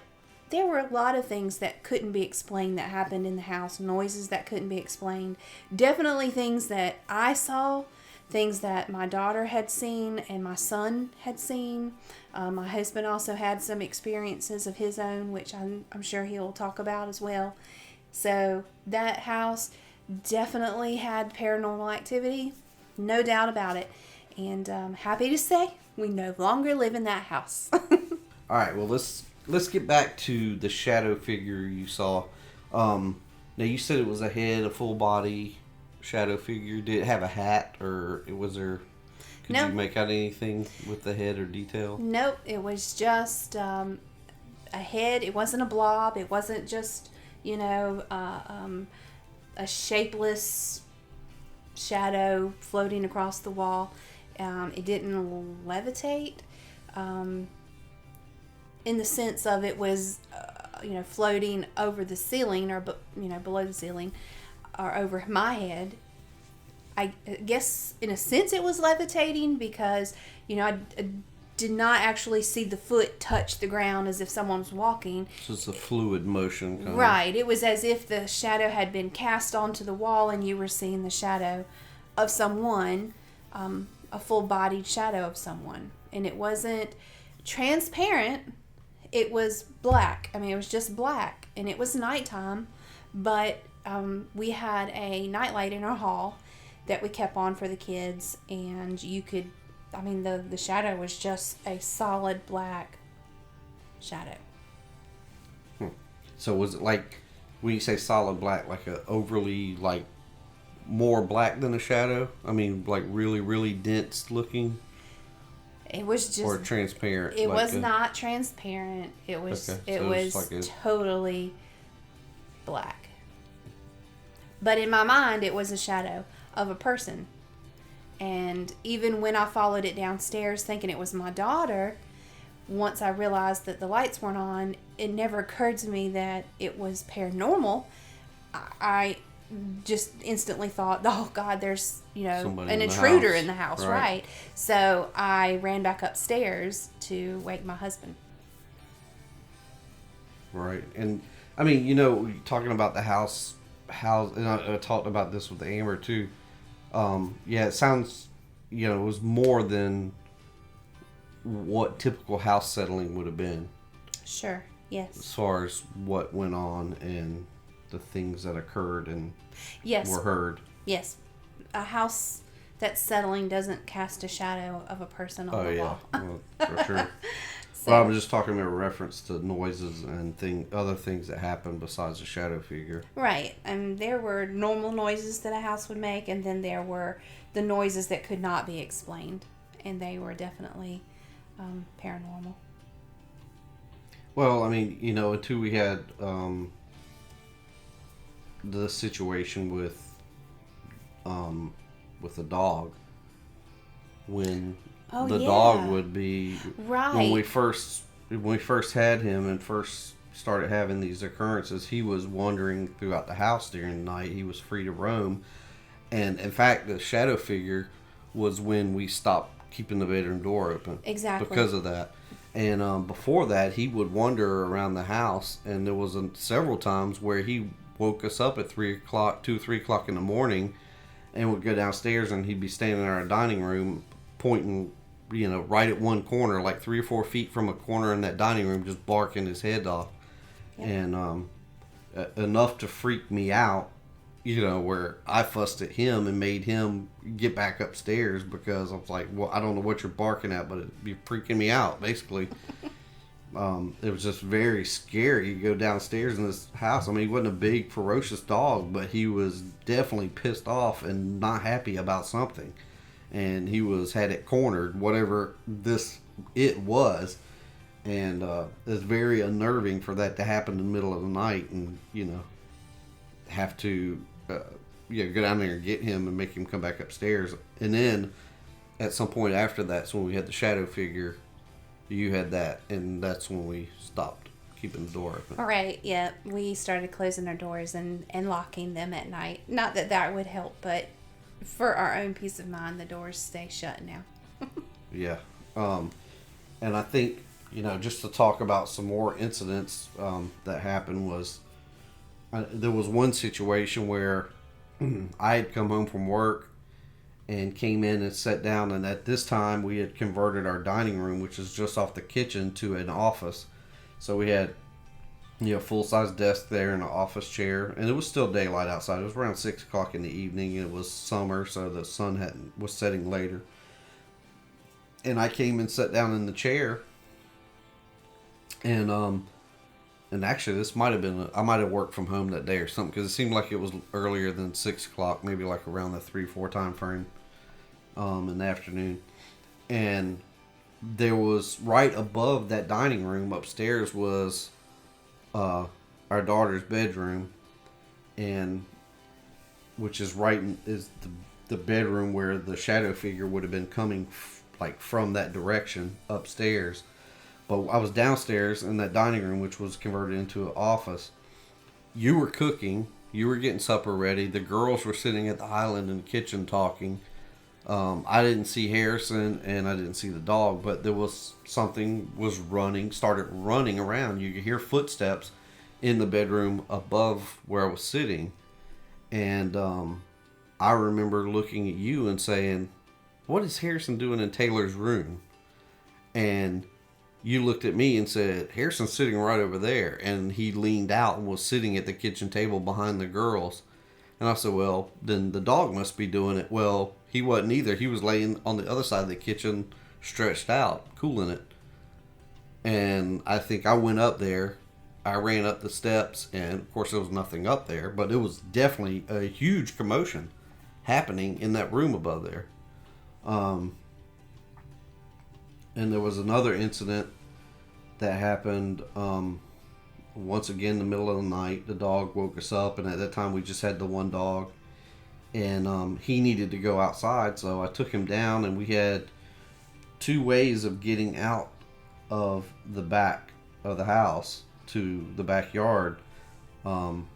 there were a lot of things that couldn't be explained that happened in the house. Noises that couldn't be explained. Definitely things that I saw. Things that my daughter had seen and my son had seen. My husband also had some experiences of his own, which I'm sure he'll talk about as well. So that house definitely had paranormal activity, no doubt about it. And I'm happy to say we no longer live in that house. All right, well, let's get back to the shadow figure you saw. Now, you said it was a head, a full body shadow figure. Did it have a hat, or was there? Could you make out anything with the head or detail? Nope, it was just a head. It wasn't a blob. It wasn't just a shapeless shadow floating across the wall. It didn't levitate, in the sense of it was floating over the ceiling, or below the ceiling, or over my head. I guess in a sense it was levitating because, I did not actually see the foot touch the ground as if someone was walking. So it's a fluid motion kind Right. It was as if the shadow had been cast onto the wall and you were seeing the shadow of someone, a full-bodied shadow of someone. And it wasn't transparent. It was black. It was just black. And it was nighttime, but we had a nightlight in our hall that we kept on for the kids, and you could, the shadow was just a solid black shadow. So was it like, when you say solid black, like a overly more black than a shadow? I mean, like really, really dense looking? It was just... Or transparent? It like was not transparent. It was, Okay, it so was it's like totally black. But in my mind, it was a shadow of a person. And even when I followed it downstairs thinking it was my daughter, once I realized that the lights weren't on, it never occurred to me that it was paranormal. I just instantly thought, oh God, there's, Somebody an in the intruder house. in the house, Right. right? So I ran back upstairs to wake my husband. Right. And I mean, talking about the house, and I talked about this with Amber too. Yeah, it sounds, it was more than what typical house settling would have been Sure, yes. as far as what went on and the things that occurred and Yes, were heard. yes. A house that's settling doesn't cast a shadow of a person on Oh the yeah, wall. well, for sure. So, But I was just talking about reference to noises and other things that happen besides the shadow figure. right. And there were normal noises that a house would make, and then there were the noises that could not be explained. And they were definitely paranormal. Well, I mean, until we had the situation with the dog, when Oh, the yeah. dog would be Right. when we first had him and first started having these occurrences, he was wandering throughout the house during the night. He was free to roam, and in fact, the shadow figure was when we stopped keeping the bedroom door open. Exactly. Because of that. And before that, he would wander around the house, and there was several times where he woke us up at 3 o'clock in the morning, and would go downstairs, and he'd be standing in our dining room, pointing, right at one corner, like 3 or 4 feet from a corner in that dining room, just barking his head off, Yep. and enough to freak me out, where I fussed at him and made him get back upstairs because I was like, well, I don't know what you're barking at, but you're freaking me out, basically. It was just very scary. You go downstairs in this house. I mean, he wasn't a big, ferocious dog, but he was definitely pissed off and not happy about something. And he had it cornered, whatever it was. And it's very unnerving for that to happen in the middle of the night and, have to go down there and get him and make him come back upstairs. And then at some point after that's when we had the shadow figure. You had that, and that's when we stopped keeping the door open. All right, yeah. We started closing our doors and locking them at night. Not that that would help, but for our own peace of mind, the doors stay shut now. Yeah. And I think, just to talk about some more incidents that happened was, there was one situation where I had come home from work and came in and sat down, and at this time we had converted our dining room, which is just off the kitchen, to an office. So we had full-size desk there and an office chair, and it was still daylight outside. It was around 6 o'clock in the evening. It was summer, so the sun was setting later. And I came and sat down in the chair, and actually this might have been I might have worked from home that day or something, because it seemed like it was earlier than 6 o'clock, maybe like around the 3-4 time frame in the afternoon. And there was, right above that dining room upstairs was our daughter's bedroom, and which is the bedroom where the shadow figure would have been coming from that direction upstairs. But I was downstairs in that dining room, which was converted into an office. You were cooking. You were getting supper ready. The girls were sitting at the island in the kitchen talking. I didn't see Harrison, and I didn't see the dog, but there was something started running around. You could hear footsteps in the bedroom above where I was sitting. And I remember looking at you and saying, "What is Harrison doing in Taylor's room?" And you looked at me and said, "Harrison's sitting right over there." And he leaned out and was sitting at the kitchen table behind the girls. And I said, "Well, then the dog must be doing it." Well, he wasn't either. He was laying on the other side of the kitchen, stretched out, cooling it. And I think I went up there. I ran up the steps, and of course there was nothing up there, but it was definitely a huge commotion. happening in that room above there. And there was another incident that happened once again in the middle of the night. The dog woke us up, and at that time we just had the one dog, and he needed to go outside, so I took him down, and we had two ways of getting out of the back of the house to the backyard from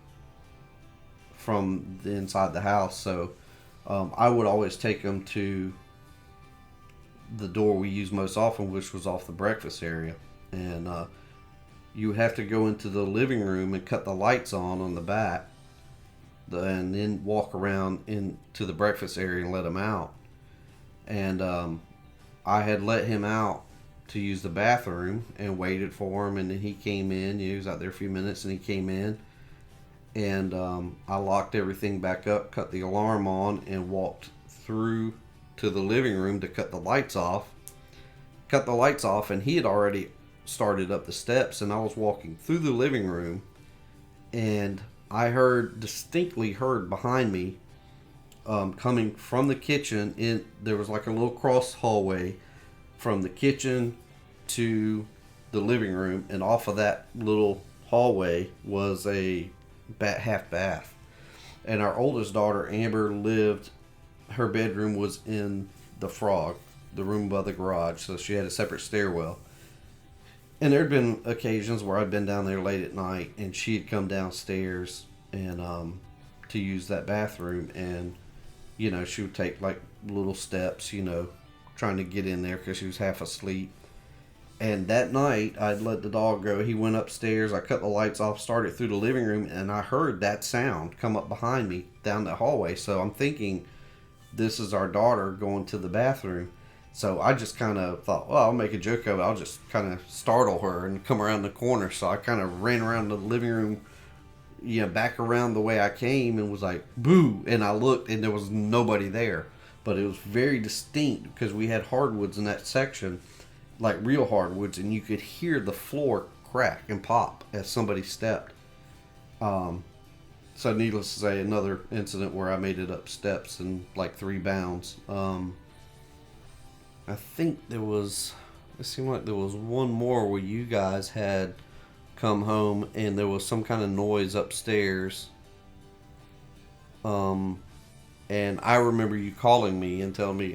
the inside the house. So I would always take him to the door we use most often, which was off the breakfast area, and you would have to go into the living room and cut the lights on the back, and then walk around into the breakfast area and let him out. And I had let him out to use the bathroom and waited for him, and then he came in. He was out there a few minutes, and he came in, and I locked everything back up, cut the alarm on, and walked through to the living room to cut the lights off. And he had already started up the steps, and I was walking through the living room, and I distinctly heard behind me, coming from the kitchen. There was like a little cross hallway from the kitchen to the living room, and off of that little hallway was a half bath. And our oldest daughter, Amber, her bedroom was in the frog, the room above the garage, so she had a separate stairwell. And there had been occasions where I'd been down there late at night, and she had come downstairs and to use that bathroom, and she would take like little steps, trying to get in there because she was half asleep. And that night, I'd let the dog go. He went upstairs. I cut the lights off, started through the living room, and I heard that sound come up behind me down the hallway. So I'm thinking, this is our daughter going to the bathroom. So I just kind of thought, well, I'll make a joke of it. I'll just kind of startle her and come around the corner. So I kind of ran around the living room, back around the way I came, and was like, boo. And I looked, and there was nobody there. But it was very distinct because we had hardwoods in that section, like real hardwoods, and you could hear the floor crack and pop as somebody stepped. So needless to say, another incident where I made it up steps in like 3 bounds. I think it seemed like there was one more where you guys had come home and there was some kind of noise upstairs. And I remember you calling me and telling me,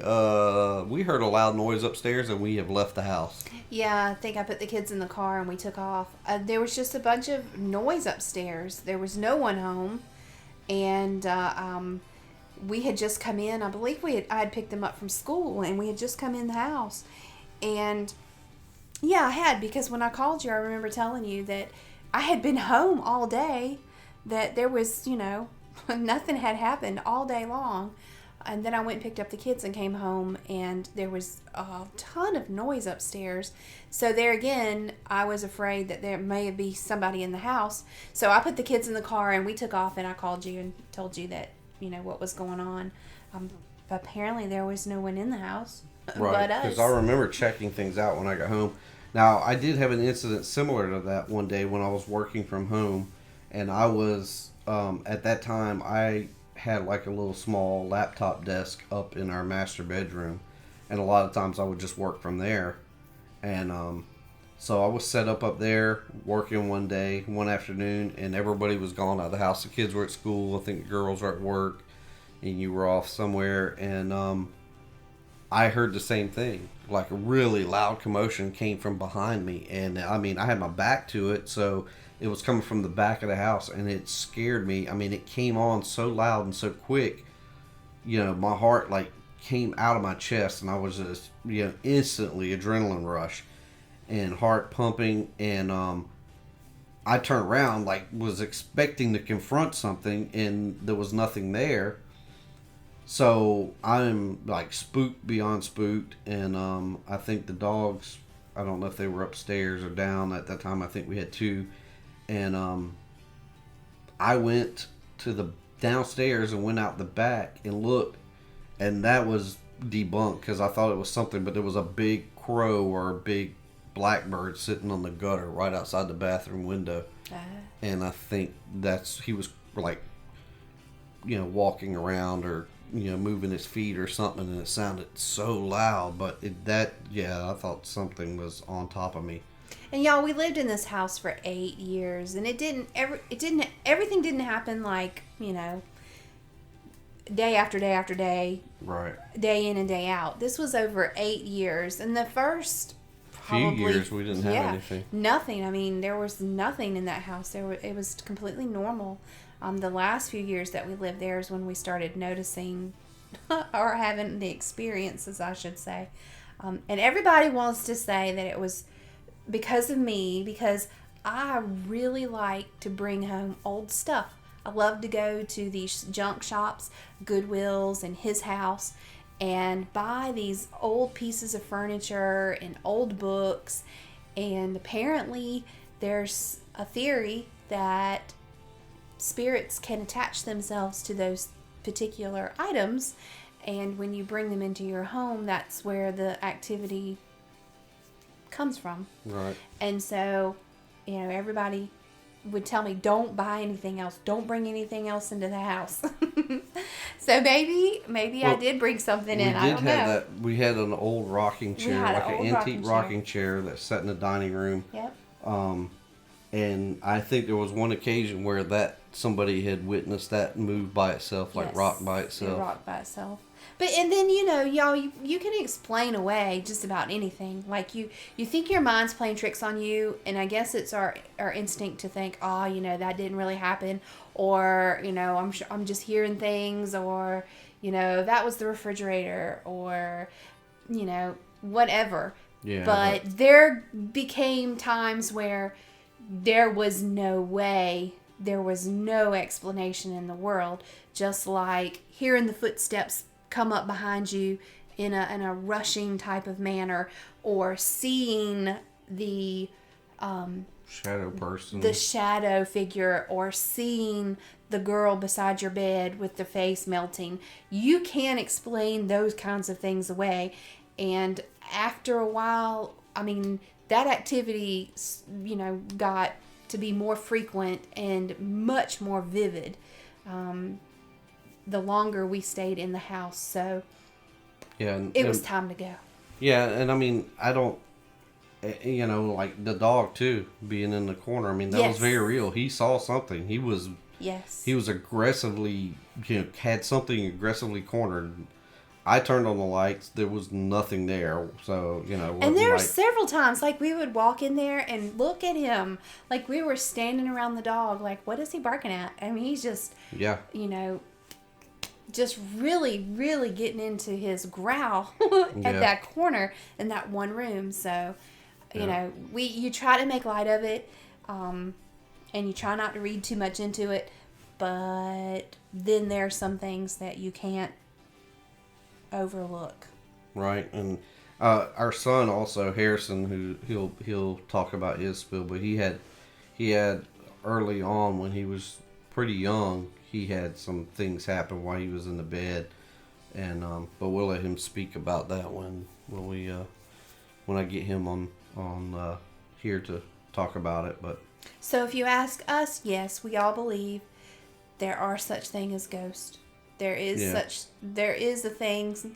we heard a loud noise upstairs and we have left the house. Yeah, I think I put the kids in the car and we took off. There was just a bunch of noise upstairs. There was no one home. And we had just come in. I believe I had picked them up from school, and we had just come in the house. And yeah, I had, because when I called you, I remember telling you that I had been home all day, that there was, nothing had happened all day long. And then I went and picked up the kids and came home, and there was a ton of noise upstairs. So there again, I was afraid that there may be somebody in the house. So I put the kids in the car and we took off, and I called you and told you that, what was going on. Apparently there was no one in the house right, but us. Because I remember checking things out when I got home. Now, I did have an incident similar to that one day when I was working from home, and I was, at that time, I had like a little small laptop desk up in our master bedroom, and a lot of times I would just work from there. And so I was set up there working one afternoon, and everybody was gone out of the house. The kids were at school. I think the girls were at work, and you were off somewhere. And I heard the same thing. Like a really loud commotion came from behind me. And I mean, I had my back to it, so it was coming from the back of the house, and it scared me. I mean, it came on so loud and so quick, my heart like came out of my chest, and I was just, instantly adrenaline rush and heart pumping. And I turned around, like was expecting to confront something, and there was nothing there. So I'm like spooked beyond spooked. And I think the dogs, I don't know if they were upstairs or down at that time. I think we had 2. And I went to the downstairs and went out the back and looked, and that was debunked because I thought it was something, but there was a big crow or a big blackbird sitting on the gutter right outside the bathroom window. And I think he was like, walking around or moving his feet or something, and it sounded so loud. But I thought something was on top of me. And y'all, we lived in this house for 8 years, and everything didn't happen like, day after day after day, right, day in and day out. This was over 8 years, and the first few years we didn't have anything. Nothing. I mean, there was nothing in that house. It was completely normal. The last few years that we lived there is when we started noticing or having the experiences, I should say. And everybody wants to say that it was because of me, because I really like to bring home old stuff. I love to go to these junk shops, Goodwills, and his house, and buy these old pieces of furniture and old books. And apparently there's a theory that spirits can attach themselves to those particular items, and when you bring them into your home, that's where the activity comes from. Right. And so, everybody would tell me, don't buy anything else, don't bring anything else into the house. So maybe I did bring something in. I don't know. We had an old rocking chair, like an antique rocking chair that sat in the dining room. Yep. And I think there was one occasion where somebody had witnessed that move by itself, like rock by itself. It rocked by itself. But, and then, y'all, you can explain away just about anything. Like, you think your mind's playing tricks on you, and I guess it's our instinct to think, that didn't really happen, or, I'm just hearing things, or, that was the refrigerator, or, whatever. Yeah. But there became times where there was no way, there was no explanation in the world, just like hearing the footsteps come up behind you in a rushing type of manner, or seeing the shadow person, the shadow figure, or seeing the girl beside your bed with the face melting. You can't explain those kinds of things away, and after a while, that activity got to be more frequent and much more vivid the longer we stayed in the house. So it was time to go. Yeah, and I don't, like the dog too, being in the corner. That was very real. He saw something. He was aggressively, had something aggressively cornered. I turned on the lights. There was nothing there. So, And there were several times, like, we would walk in there and look at him. Like, we were standing around the dog. Like, what is he barking at? He's just, just really, really getting into his growl at that corner in that one room. So, you try to make light of it, and you try not to read too much into it. But then there are some things that you can't overlook. Right. And our son also, Harrison, who he'll talk about his spill, but he had early on, when he was pretty young, he had some things happen while he was in the bed, and but we'll let him speak about that when I get him on here to talk about it. But so if you ask us, yes, we all believe there are such things as ghosts. There is a things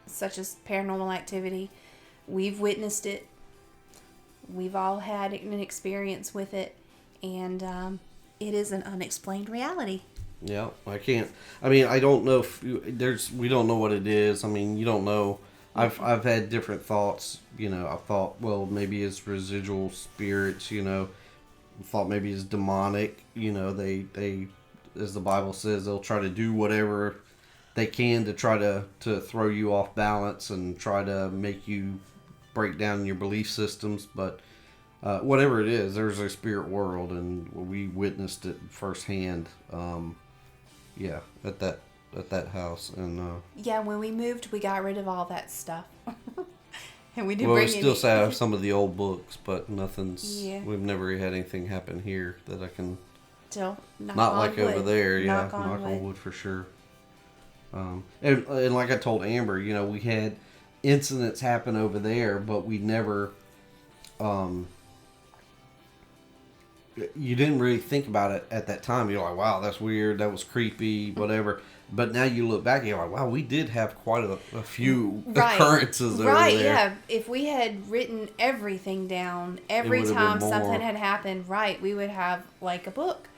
such as paranormal activity. We've witnessed it. We've all had an experience with it, and it is an unexplained reality. Yeah, I can't. I don't know if we don't know what it is. You don't know. I've had different thoughts. I thought, well, maybe it's residual spirits. Thought maybe it's demonic. They, as the Bible says, they'll try to do whatever they can to try to throw you off balance and try to make you break down your belief systems. But whatever it is, there's a spirit world, and we witnessed it firsthand. At that house, and when we moved, we got rid of all that stuff, and we didn't. Well, bring we still have some of the old books, but nothing's. Yeah. We've never had anything happen here that I can. Still not like wood. over there. Yeah, knock on wood for sure. And like I told Amber, we had incidents happen over there, but we never, you didn't really think about it at that time. You're like, wow, that's weird. That was creepy, whatever. But now you look back and you're like, wow, we did have quite a few occurrences over there. Yeah. If we had written everything down, every time something had happened, we would have like a book.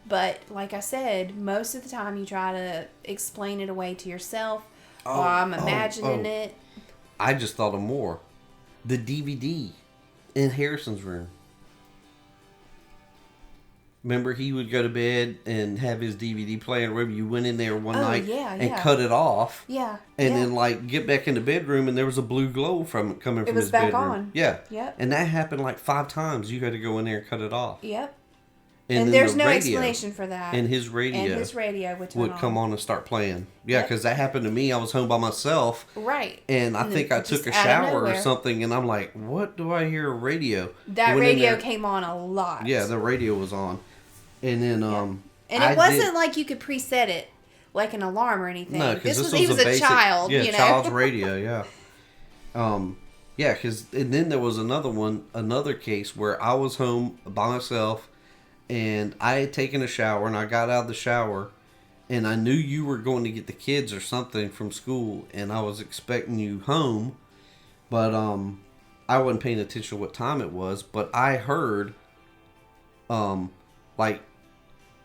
But like I said, most of the time you try to explain it away to yourself. I'm imagining it. I just thought of more. The DVD in Harrison's room. Remember, he would go to bed and have his DVD playing. Remember, you went in there one night and cut it off. Yeah. And then, like, get back in the bedroom, and there was a blue glow coming from his bedroom. It was back on. Yeah. Yep. And that happened like 5 times. You had to go in there and cut it off. Yep. And there's no explanation for that. And his radio would come on and start playing. Yeah, because that happened to me. I was home by myself. Right. And I think I took a shower or something, and I'm like, what do I hear? A radio. That radio came on a lot. Yeah, the radio was on. And then, and it wasn't like you could preset it, like an alarm or anything. No, because he was a basic, child, you know? Child's radio, yeah. Yeah, and then there was another case where I was home by myself, and I had taken a shower, and I got out of the shower, and I knew you were going to get the kids or something from school, and I was expecting you home, but I wasn't paying attention to what time it was, but I heard, like,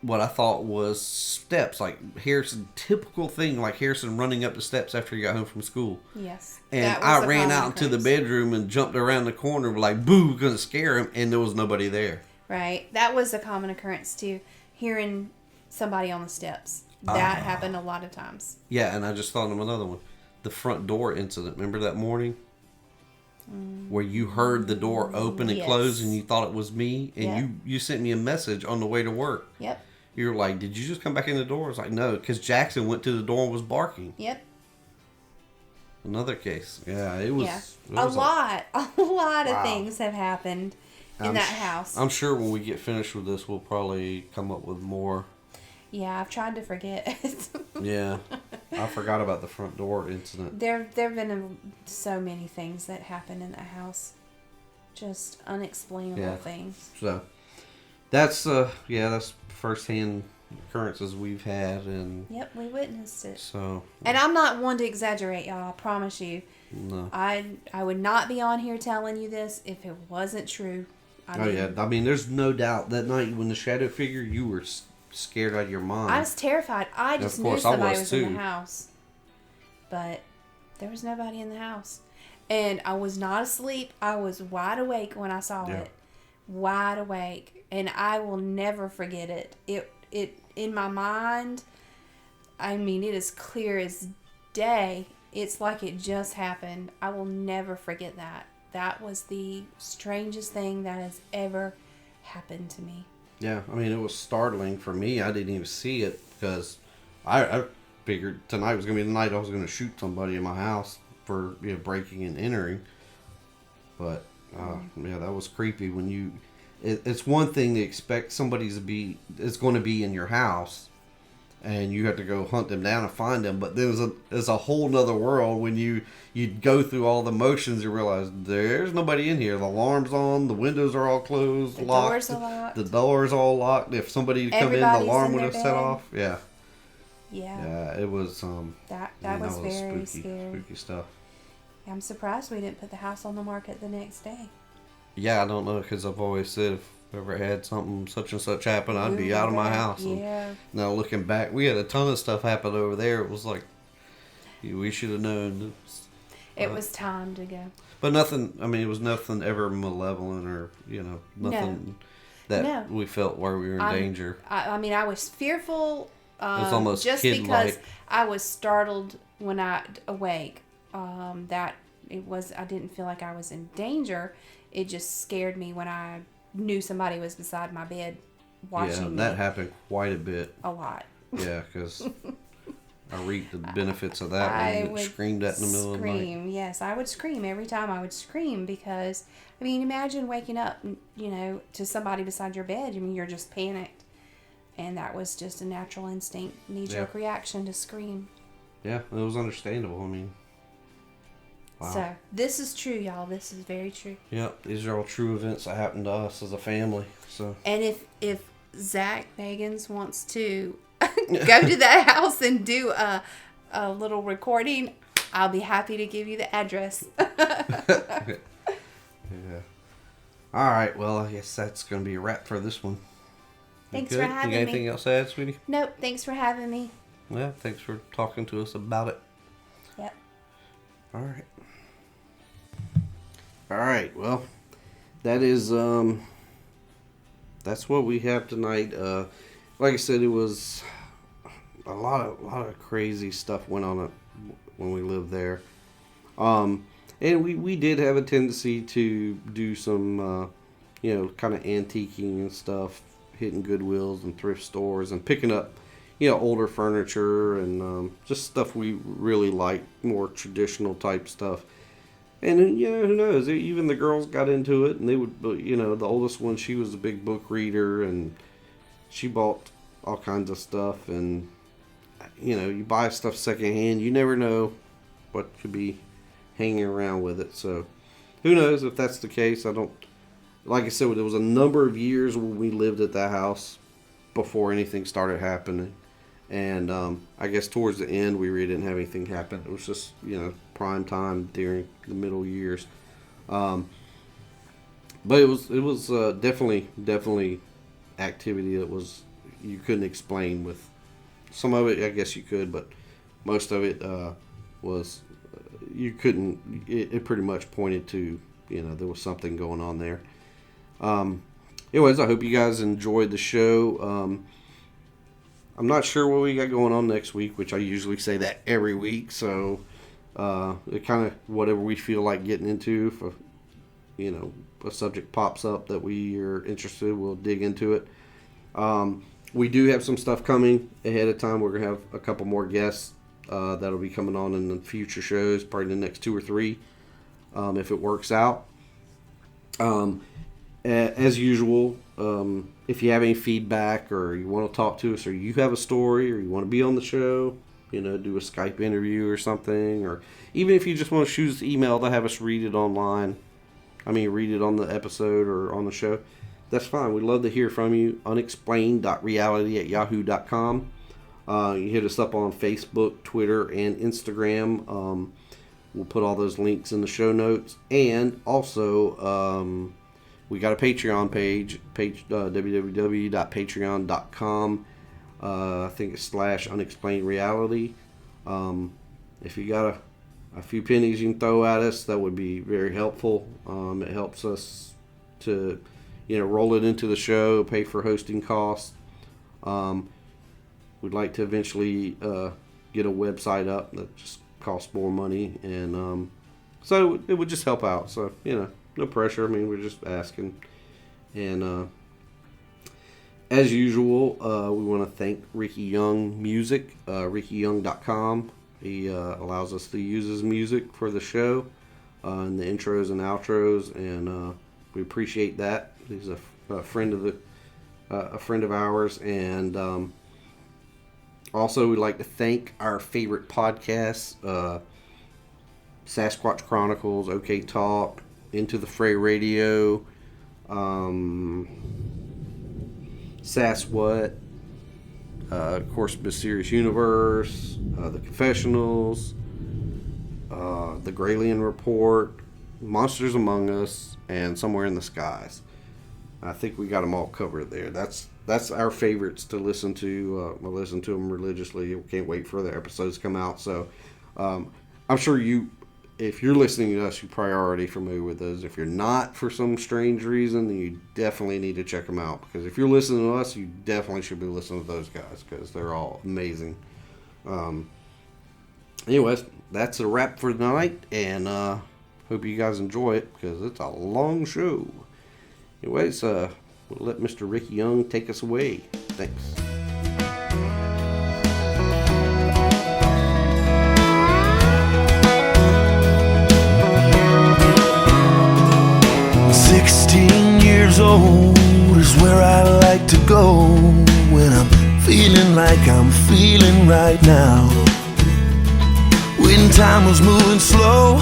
what I thought was steps, like Harrison, typical thing, like Harrison running up the steps after he got home from school. Yes. And I ran out into the bedroom and jumped around the corner, like, boo, gonna scare him, and there was nobody there. Right. That was a common occurrence, too. Hearing somebody on the steps. That happened a lot of times. Yeah, and I just thought of another one. The front door incident. Remember that morning? Where you heard the door open and close, and you thought it was me, and you sent me a message on the way to work. Yep. You're like, did you just come back in the door? I was like, no, because Jackson went to the door and was barking. Yep. Another case. Yeah, it was... Yeah. A lot of things have happened in that house. I'm sure when we get finished with this, we'll probably come up with more. Yeah, I've tried to forget. Yeah. I forgot about the front door incident. There have been so many things that happened in that house. Just unexplainable things. So, that's first-hand occurrences we've had, and yep, we witnessed it. So, and I'm not one to exaggerate, y'all. I promise you. No. I would not be on here telling you this if it wasn't true. Yeah. I mean, there's no doubt that night when the shadow figure, you were scared out of your mind. I was terrified. I just knew somebody was in the house, but there was nobody in the house, and I was not asleep. I was wide awake when I saw it. Wide awake, and I will never forget it. It in my mind, I mean, it is clear as day. It's like it just happened. I will never forget that. That was the strangest thing that has ever happened to me. Yeah, I mean, it was startling for me. I didn't even see it because I figured tonight was going to be the night I was going to shoot somebody in my house for breaking and entering. But that was creepy when you. It's one thing to expect somebody it's going to be in your house, and you have to go hunt them down and find them. But there's a whole nother world when you go through all the motions and realize there's nobody in here. The alarm's on, the windows are all closed, the locked. Doors are locked. The door's all locked. If somebody come in, the alarm would have set off. Yeah. Yeah, it was. That was very scary. Spooky stuff. I'm surprised we didn't put the house on the market the next day. Yeah, I don't know, because I've always said if ever had something such and such happen, I'd be out of my house. Yeah. Now looking back, we had a ton of stuff happen over there. It was like we should have known. It was time to go. But nothing. I mean, it was nothing ever malevolent or nothing that we felt where we were in danger. I mean, I was fearful. It was almost just kid-like. Because I was startled when I awake. That it was. I didn't feel like I was in danger. It just scared me when I knew somebody was beside my bed watching me. Yeah, that happened quite a bit. A lot. Yeah, because I reaped the benefits of that when you get screamed at in the middle of the night. Yes, I would scream every time. I would scream because, I mean, imagine waking up, to somebody beside your bed. I mean, you're just panicked. And that was just a natural instinct, knee-jerk reaction to scream. Yeah, it was understandable. I mean, Wow. So this is true, y'all. This is very true. Yep, these are all true events that happened to us as a family. So. And if Zach Bagans wants to go to that house and do a little recording, I'll be happy to give you the address. Yeah. All right. Well, I guess that's going to be a wrap for this one. Thanks for having me. You got anything else to add, sweetie? Nope. Thanks for having me. Yeah. Thanks for talking to us about it. Yep. All right. All right. Well, that is that's what we have tonight. Like I said, it was a lot of crazy stuff went on when we lived there. And we did have a tendency to do some, kind of antiquing and stuff, hitting Goodwills and thrift stores and picking up, older furniture and just stuff we really like, more traditional type stuff. And then, who knows? Even the girls got into it, and they would, the oldest one, she was a big book reader, and she bought all kinds of stuff. And, you buy stuff secondhand, you never know what could be hanging around with it. So, who knows if that's the case? Like I said, there was a number of years when we lived at that house before anything started happening. And I guess towards the end, we really didn't have anything happen. It was just, prime time during the middle years. But it was definitely activity that was you couldn't explain. With some of it, I guess you could, but most of it was you couldn't. It pretty much pointed to there was something going on there. Anyways, I hope you guys enjoyed the show. I'm not sure what we got going on next week, which I usually say that every week. So it kind of whatever we feel like getting into. If a subject pops up that we are interested, we'll dig into it. We do have some stuff coming ahead of time. We're gonna have a couple more guests that'll be coming on in the future shows, probably the next 2 or 3, if it works out. As usual, if you have any feedback or you want to talk to us or you have a story or you want to be on the show, do a Skype interview or something, or even if you just want to shoot us an email to have us read it online, read it on the episode or on the show, that's fine. We'd love to hear from you. Unexplained.reality@yahoo.com. You hit us up on Facebook, Twitter, and Instagram. We'll put all those links in the show notes. And also, we got a Patreon page www.patreon.com. I think it's /unexplained reality. If you got a few pennies you can throw at us, that would be very helpful. It helps us to, roll it into the show, pay for hosting costs. We'd like to eventually get a website up that just costs more money, and so it would just help out. So no pressure. We're just asking. And as usual, we want to thank Ricky Young Music, RickyYoung.com. He allows us to use his music for the show, and the intros and outros, and we appreciate that. He's a friend of ours, and also we'd like to thank our favorite podcasts, Sasquatch Chronicles, OK Talk, Into the Fray Radio, Sass What, of course, Mysterious Universe, The Confessionals, The Graylian Report, Monsters Among Us, and Somewhere in the Skies. I think we got them all covered there. That's our favorites to listen to. I listen to them religiously. We can't wait for the episodes to come out. So I'm sure if you're listening to us, you're probably already familiar with those. If you're not, for some strange reason, then you definitely need to check them out. Because if you're listening to us, you definitely should be listening to those guys, because they're all amazing. Anyways, that's a wrap for tonight, and hope you guys enjoy it, because it's a long show. Anyways, we'll let Mr. Ricky Young take us away. Thanks. Old is where I like to go when I'm feeling like I'm feeling right now. When time was moving slow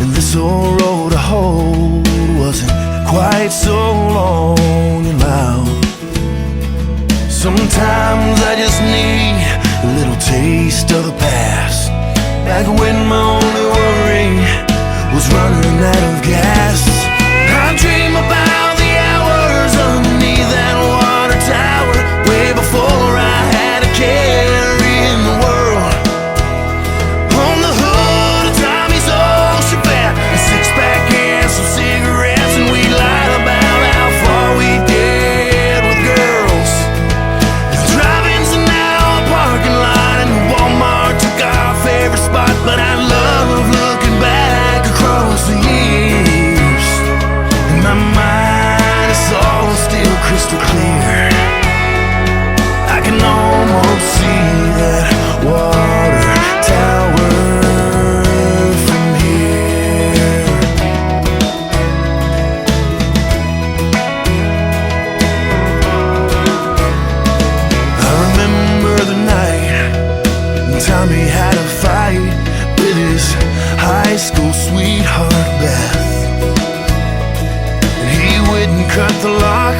And this old road to hold wasn't quite so long and loud. Sometimes I just need a little taste of the past, back when my only worry was running out of gas. I dream about the hours underneath that water tower, way before I had a care in the world. On the hood of Tommy's old Chevette, a six-pack and some cigarettes, and we lied about how far we'd get with girls. The drive-ins are now a parking lot, and the Walmart took our favorite spot. But I love looking back across the years, and my mind is all still crystal clear. I can almost see that water tower from here. I remember the night when Tommy had a fight with his high school sweetheart Beth, and he wouldn't cut the lock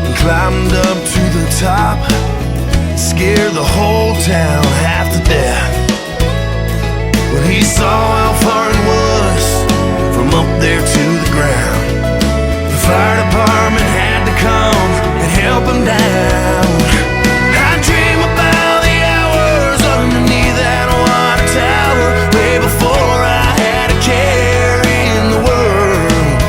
and climbed up to the top, scared the whole town half to death. When he saw how far it was from up there to the ground, the fire department had to come and help him down. I dream about the hours underneath that water tower, way before I had a care in the world.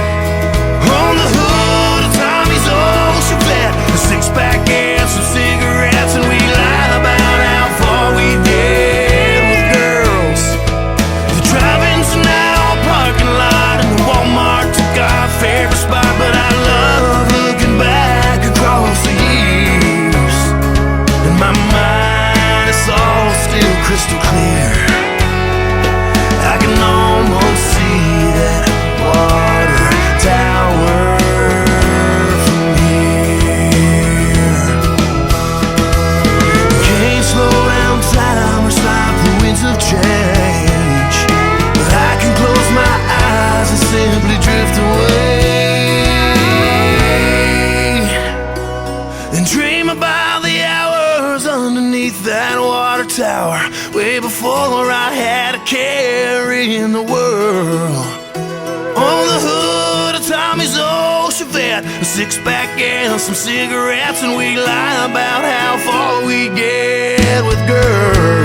On the hood of Tommy's old Chevette, a six-pack and some cigarettes, and we lied about how far we'd get with girls. The drive-in's now a parking lot, and the Walmart took our favorite spot. But I love looking back across the years, and my mind is all still crystal clear. I can almost see that water tower from here. Can't slow down time or stop the winds of change, but I can close my eyes and simply drift away and dream about the hours underneath that water tower, way before I had a care in the world. On the hood of Tommy's old Chevette, a six-pack and some cigarettes, and we lie about how far we get with girls.